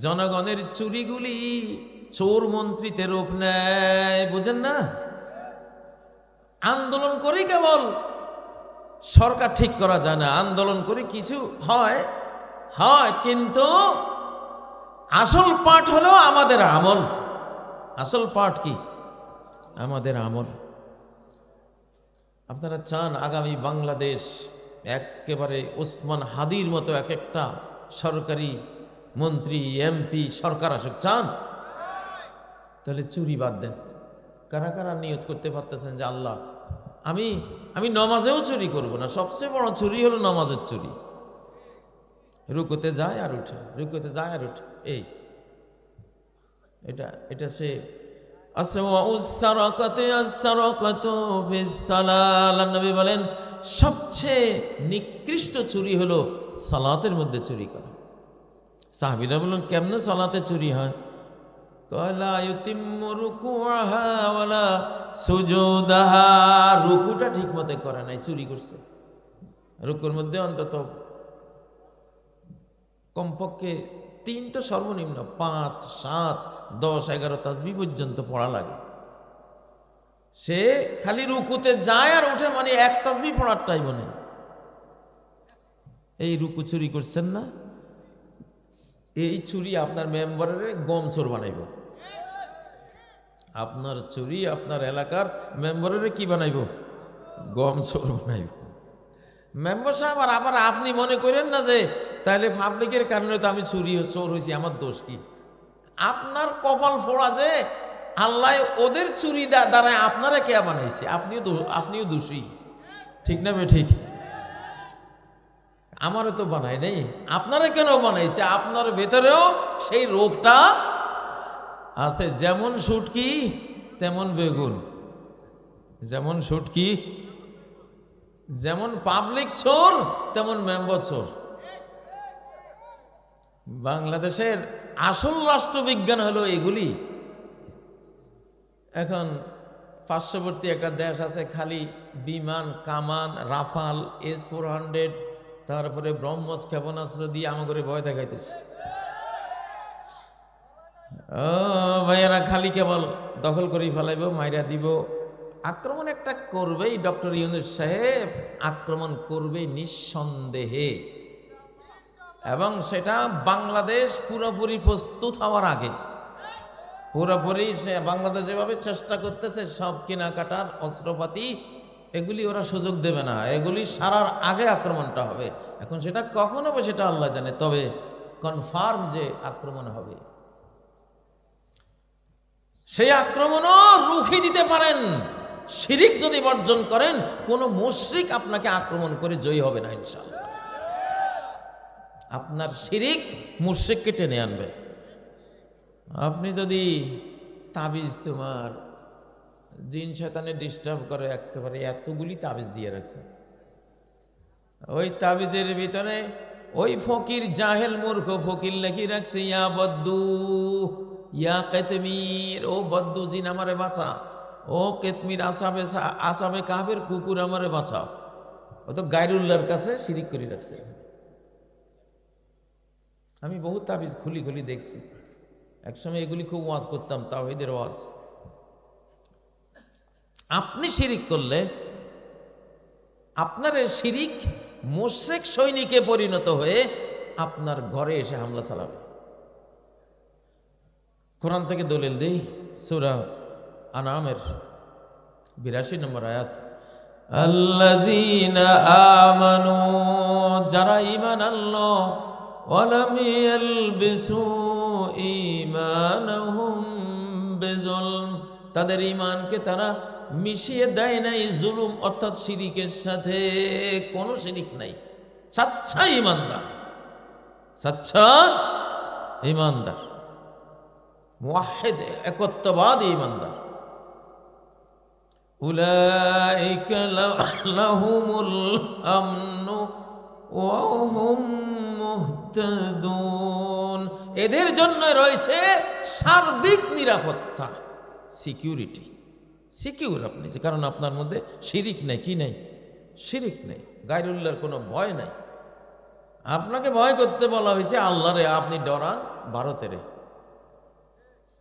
জনগণের চুরিগুলি চোর মন্ত্রীতে রূপ নেয়। বুঝেন না? আন্দোলন করি কেবল সরকার ঠিক করা যায় না। আন্দোলন করে কিছু হয় হয়, কিন্তু আসল পাঠ হলো আমাদের আমল। আসল পাঠ কি? আমাদের আমল। আপনারা চান আগামী বাংলাদেশ একেবারে ওসমান হাদির মতো এক একটা সরকারি মন্ত্রী, এমপি, সরকার আসুক? চান? তাহলে চুরি বাদ দেন। কারা কারা নিয়ত করতে পারতেছেন যে আল্লাহ আমি নমাজেও চুরি করব না? সবচেয়ে বড় চুরি হলো নমাজের চুরি। রুকুতে যায় আর উঠে, রুকুতে যায় আর উঠে। এই এটা সে নবী বলেন সবচেয়ে নিকৃষ্ট চুরি হলো সালাতের মধ্যে চুরি করা। সাহাবীরা বললেন কেমনে সালাতে চুরি হয়? রুকুটা ঠিক মতো করে নাই, চুরি করছে। রুকুর মধ্যে অন্তত কমপক্ষে 3 তো সর্বনিম্ন 5, 7, 10, 11 তাসবিহ পর্যন্ত পড়া লাগে। সে খালি রুকুতে যায় আর ওঠে, মানে 1 তাসবিহ পড়ার টাইম নেই। এই রুকু চুরি করছেন না? এই চুরি আপনার মেম্বারের গম চোর বানাইব। আপনার চুরি আপনার এলাকার মেম্বারের কি বানাইব? গম চোর বানাইব। মেম্বার সাহেব আবার আপনি মনে করেন না যে তাহলে পাবলিকের কারণে তো আমি চোর হয়েছি, আমার দোষ কি? আপনার কপাল ফোড়া যে আল্লাহ ওদের চুরি দ্বারায় আপনারা কে বানাইছে, আপনিও দোষী। ঠিক না বে ঠিক? আমারও তো বানাই নেই, আপনারা কেন বানাইছে? আপনার ভেতরেও সেই রোগটা আছে। যেমন শুটকি তেমন বেগুন, যেমন শুটকি, যেমন পাবলিক চোর তেমন মেম্বার চোর। বাংলাদেশের আসল রাষ্ট্রবিজ্ঞান হলো এগুলি। এখন পার্শ্ববর্তী একটা দেশ আছে, খালি বিমান, কামান, রাফাল, S-400, তারপরে ব্রহ্মস ক্ষেপণাস্ত্র দিয়ে আমাকে ভয় দেখাইতেছে। ও ভাইয়ারা, খালি কেবল দখল করে ফেলাইব, মাইরা দিব। আক্রমণ একটা করবেই ডক্টর ইউনূস সাহেব, আক্রমণ করবে নিঃসন্দেহে, এবং সেটা বাংলাদেশ পুরোপুরি প্রস্তুত হওয়ার আগে। পুরোপুরি সে বাংলাদেশ যেভাবে চেষ্টা করতেছে সব কেনাকাটার অস্ত্রপাতি, এগুলি ওরা সুযোগ দেবে না, এগুলি সারার আগে আক্রমণটা হবে। এখন সেটা কখন হবে সেটা আল্লাহ জানে, তবে কনফার্ম যে আক্রমণ হবে। সেই আক্রমণও রুখে দিতে পারেন শিরিক যদি বর্জন করেন। কোন মুশরিক আপনাকে আক্রমণ করে জয়ী হবে না ইনশাআল্লাহ। আপনার শিরিক মুশরিককে টেনে আনবে। আপনি যদি তাবিজ, তোমার জিন শয়তানে ডিস্টার্ব করে, একেবারে এতগুলি তাবিজ দিয়ে রাখছে, ওই তাবিজের ভিতরে ওই ফকির, জাহেল মূর্খ ফকির লেখি রাখছে, ইয়া বদ্দু ইয়া কেতমির, ও বদ্দু জিন আমারে বাঁচা, ও কেতমির আসাবে কাহের কুকুর আমারে বাঁচাও। ও তো গায়রুল্লাহর কাছে শিরিক করে রাখছে। আমি বহু তাবিজ খুলি খুলি দেখছি, একসময় এগুলি খুব ওয়াজ করতাম, তাওহীদের ওয়াজ। আপনি শিরিক করলে আপনার শিরিক মুশরিক সৈনিকে পরিণত হয়ে আপনার ঘরে এসে হামলা চালাবে। কোরআন থেকে দলিল দেই, সূরা আনামের 82 নম্বর আয়াত, আল্লাযীনা আমানু, যারা ঈমান আনলো, ওয়ালাম ইয়ালবিসু ঈমানাহুম বিযুলম, তাদের ঈমানকে তারা মিশিয়ে দেয় নাই জুলুম অর্থাৎ শিরিকের সাথে। কোনো শিরিক নাই, সচ্চা ঈমানদার, সচ্চা ঈমানদার, মুওয়াহ্হিদ, একত্ববাদী ঈমানদার। উলাইকা লাহুমুল আমনু ওয়া হুম মুহতাদুন, এদের জন্য রয়েছে সার্বিক নিরাপত্তা, সিকিউরিটি। সিকিউর আপনি, কারণ আপনার মধ্যে শিরিক নেই। কি নেই? শিরিক নেই, গায়রুল্লাহর কোনো ভয় নাই। আপনাকে ভয় করতে বলা হয়েছে আল্লাহরে, আপনি ডরান ভারতেরে,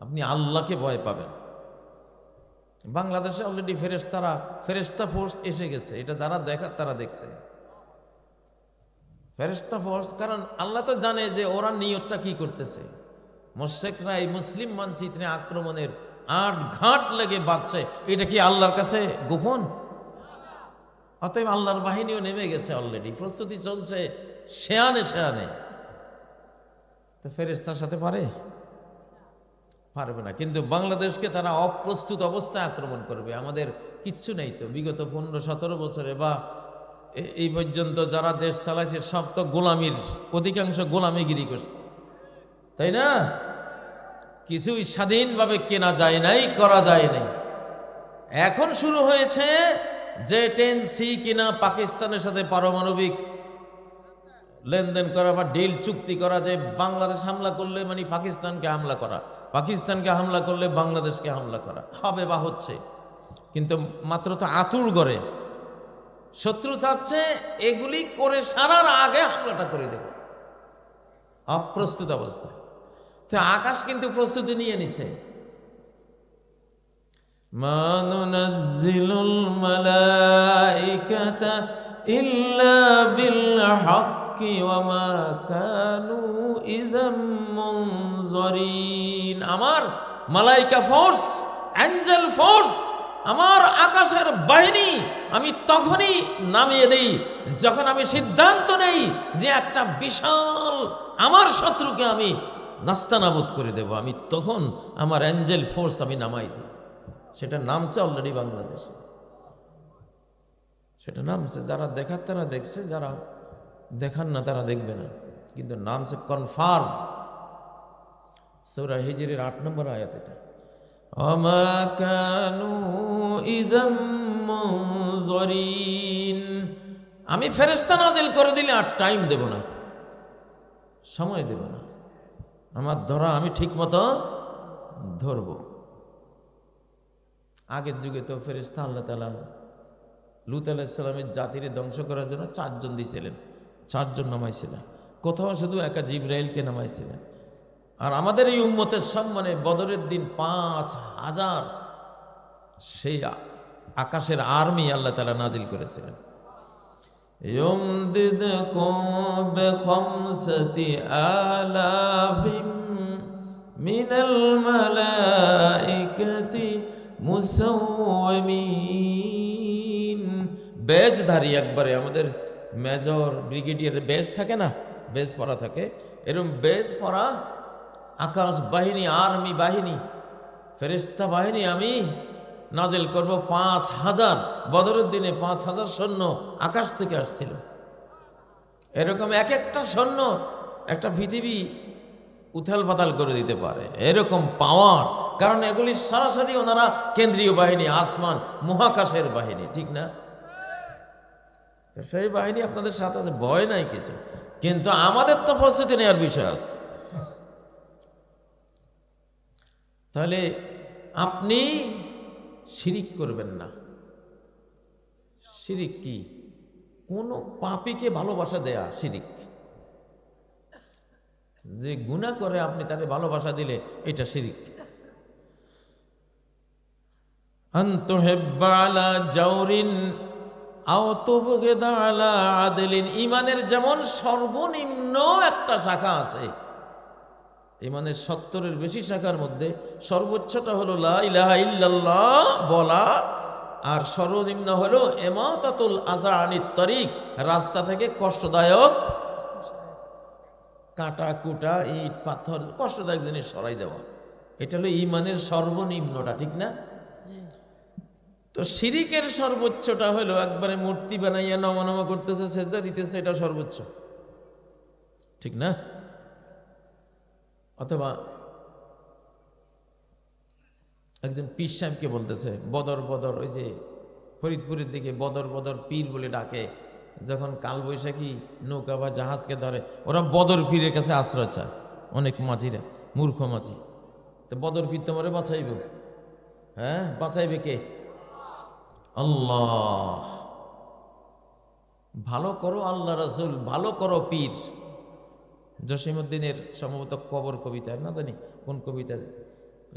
আপনি আল্লাহকে ভয় পাবেন। বাংলাদেশে অলরেডি ফেরেশতা ফোর্স এসে গেছে, এটা যারা দেখার তারা দেখছে ফেরেশতা ফোর্স। কারণ আল্লাহ তো জানে যে ওরা নিয়তটা কি করতেছে। মুশরিকরা এই মুসলিম মানচিত্রে আক্রমণের আট ঘাট লেগে বাঁচছে, এটা কি আল্লাহর কাছে গোপন? অতএব আল্লাহর বাহিনীও নেমে গেছে, অলরেডি প্রস্তুতি চলছে, শেয়ানে শেয়ানে। তো ফেরেশতার সাথে পারবে না। কিন্তু বাংলাদেশকে তারা অপ্রস্তুত অবস্থায় আক্রমণ করবে। আমাদের কিচ্ছু নেই তো, বিগত 15-17 বছরে বা এই পর্যন্ত যারা দেশ চালাইছে সব তো গোলামির, অধিকাংশ গোলামিগিরি করছে, তাই না? কিছুই স্বাধীনভাবে কেনা যায় নাই, করা যায় নাই। এখন শুরু হয়েছে যে 10C কিনা, পাকিস্তানের সাথে পারমাণবিক লেনদেন করা বা ডিল চুক্তি করা, যে বাংলাদেশ হামলা করলে মানে পাকিস্তানকে হামলা করা, পাকিস্তানকে হামলা করলে বাংলাদেশকে হামলা করা হবে বা হচ্ছে। কিন্তু মাত্র তো আতুর গড়ে শত্রু চাচ্ছে এগুলি করে সারার আগে হামলাটা করে দেব, অপ্রস্তুত অবস্থায়। তো আকাশ কিন্তু প্রস্তুতি নিয়ে নিছে। মা নুনাজ্জিলুল মালাইকাতা ইল্লা বিল হক, হাক্কি ওয়া মা কানু ইযাম মুনযারিন। আমার মালাইকা ফোর্স, অ্যাঞ্জেল ফোর্স, আমার আকাশের বাহিনী আমি তখনই নামিয়ে দেই যখন আমি সিদ্ধান্ত নেই যে একটা বিশাল আমার শত্রুকে আমি নাস্তানাবুদ করে দেব, আমি তখন আমার অ্যাঞ্জেল ফোর্স আমি নামাই দিই। সেটা নামছে অলরেডি বাংলাদেশে, সেটা নামছে। যারা দেখার তারা দেখছে, যারা দেখান না তারা দেখবে না, কিন্তু নামছে কনফার্ম। সূরা হিজরের 8 নম্বর আয়াত এটা। ওমা কানু ইযাম মুনযারিন। আমি ফেরেশতা নাজিল করে দিলে আর টাইম দেব না, সময় দেব না, আমার ধরা আমি ঠিক মতো ধরব। আগের যুগে তো ফেরেশতা আল্লাহ তাআলা লূত আলাইহিস সালামের জাতিরে ধ্বংস করার জন্য 4 জন দিয়েছিলেন, 4 জন নামাইছিলেন, কোথাও শুধু একা জিবরাইলকে নামাইছিলেন। আর আমাদের এই উম্মতের সম্মানে বদরের দিন 5000 সেই আকাশের আর্মি আল্লাহ তাআলা নাজিল করেছিলেন। ইউমদিদকুম বিখামসাতি আলাফিম মিনাল মালাইকাতি মুসাওয়িমিন। বেজধারী একবারে আমাদের মেজর ব্রিগেডিয়ার বেজ থাকে না, বেজ পরা থাকে, এরকম বেজ পরা আকাশ বাহিনী, আর্মি বাহিনী, ফেরেশতা বাহিনী আমি নাজিল করব 5000। বদরের দিনে 5000 সৈন্য আকাশ থেকে আসছিল। এরকম এক একটা সৈন্য একটা পৃথিবী উথাল পাতাল করে দিতে পারে, এরকম পাওয়ার। কারণ এগুলি সরাসরি ওনারা কেন্দ্রীয় বাহিনী, আসমান মহাকাশের বাহিনী, ঠিক না? সেই বাহিনী আপনাদের সাথে আছে, ভয় নাই কিছু, কিন্তু আমাদের তো প্রস্তুতি নেওয়ার বিষয় আছে। তাহলে আপনি শিরিক করবেন না। শিরিক কি? কোন পাপীকে ভালোবাসা দেয়া শিরিক। যে গুনাহ করে আপনি তাকে ভালোবাসা দিলে এটা শিরিক। আনতুহিব্বা আলা জাওরিন আও তুবগিদা আলা আদলিন। ঈমানের যেমন সর্বনিম্ন একটা শাখা আছে, ইমানের 70-এর বেশি শাখার মধ্যে সর্বোচ্চটা হলো লা ইলাহা ইল্লাল্লাহ বলা, আর সর্বনিম্ন হলো ইমাতাতুল আযা আনিত তরিক, রাস্তা থেকে কষ্টদায়ক কাঁটা কুটা ইট পাথর কষ্টদায়ক জিনিস সরাই দেওয়া। এটা হলো ইমানের সর্বনিম্নটা, ঠিক না? তো শিরিকের সর্বোচ্চটা হলো একবারে মূর্তি বানাইয়া নমা করতেছে, সেজদা দিতেছে, এটা সর্বোচ্চ, ঠিক না? অথবা একজন পীর সাহেবকে বলতেছে বদর ওই যে ফরিদপুরের দিকে বদর পীর বলে ডাকে, যখন কালবৈশাখী নৌকা বা জাহাজকে ধরে ওরা বদর পীরের কাছে আশ্রয় চায়। অনেক মাঝিরা মূর্খ মাঝি, তো বদর পীর তোমারে বাঁচাইব? হ্যাঁ, বাঁচাইবে কে? আল্লাহ। ভালো করো আল্লাহ রাসূল, ভালো করো পীর। জসিমউদ্দিনের সম্ভবত কবর কবিতা, না জানি কোন কবিতা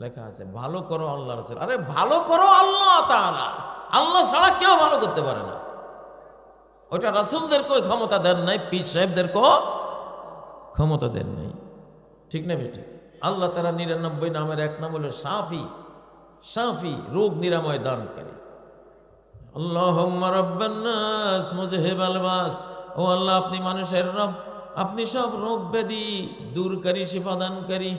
লেখা আছে, ভালো করো আল্লাহ রাসূল। আরে ভালো করো আল্লাহ তাআলা, আল্লাহ ছাড়া কেউ ভালো করতে পারে না। ওটা রাসূলদেরকে ক্ষমতা দেন নাই, পীর সাহেবদেরকেও ক্ষমতা দেন নাই, ঠিক না বেঠিক? আল্লাহ তাআলা 99 নামের এক নাম হলো শাফি, রোগ নিরাময় দানকারী। আল্লাহুম্মা রাব্বান নাস মুযহিবাল বাস। ও আল্লাহ, আপনি মানুষের রব, আপনি সব রোগ ব্যাধি দূরকারী, শিফা দানকারী।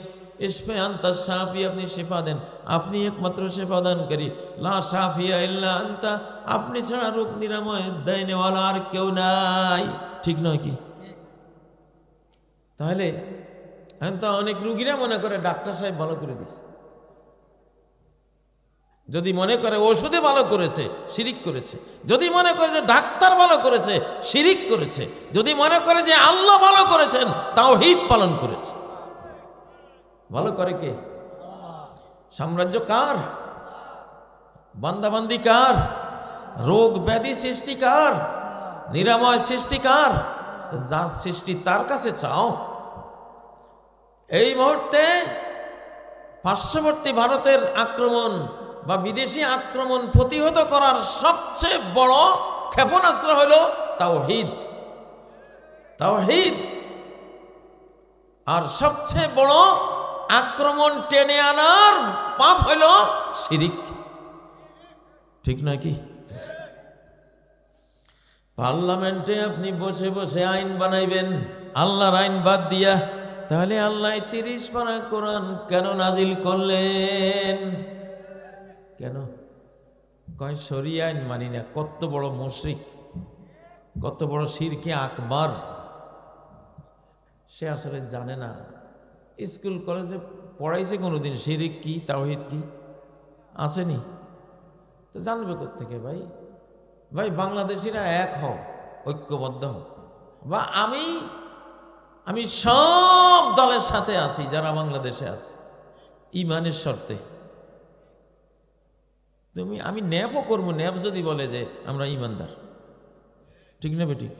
ইশফি আনতা শাফি, আপনি শিফা দেন, আপনি একমাত্র শিফা দানকারী। লা শাফিয়া ইল্লা আনতা, আপনি ছাড়া রোগ নিরাময় দেয়নেওয়ালা আর কেউ নাই, ঠিক নয় কি? তাহলে এখন তো অনেক রুগীরা মনে করে ডাক্তার সাহেব ভালো করে দিছে। যদি মনে করে ওষুধে ভালো করেছে, শিরিক করেছে। যদি মনে করে যে ডাক্তার ভালো করেছে, শিরিক করেছে। যদি মনে করে যে আল্লাহ ভালো করেছেন, তাওহীদ পালন করেছে। ভালো করে কে? সাম্রাজ্য কার? বান্দাবান্দি কার? রোগ ব্যাধি সৃষ্টি কার? নিরাময় সৃষ্টি কার? যার সৃষ্টি তার কাছে চাও। এই মুহূর্তে পার্শ্ববর্তী ভারতের আক্রমণ বা বিদেশি আক্রমণ প্রতিহত করার সবচেয়ে বড় ক্ষেপণাস্ত্র হলো তাওহীদ। তাওহীদ। আর সবচেয়ে বড় আক্রমণ টেনে আনার পাপ হইল শিরিক, ঠিক নয় কি? পার্লামেন্টে আপনি বসে বসে আইন বানাইবেন আল্লাহর আইন বাদ দিয়া, তাহলে আল্লাহ 30 পারা কোরআন কেন নাজিল করলেন? কেন? কয় শরিয়া আইন মানি না। কত বড় মুশরিক, কত বড় শিরকে আকবার। সে আসলে জানে না, স্কুল কলেজে পড়াইছে কোনোদিন শিরিক কি তাওহীদ কি আসেনি, তো জানবে কোত্থেকে? ভাই ভাই বাংলাদেশিরা এক হও, ঐক্যবদ্ধ হও। বা আমি সব দলের সাথে আছি যারা বাংলাদেশে আছে, ইমানের শর্তে। আমি ন্যাপও করবো, ন্যাপ যদি বলে যে আমরা ইমানদার, ঠিক না বেঠিক?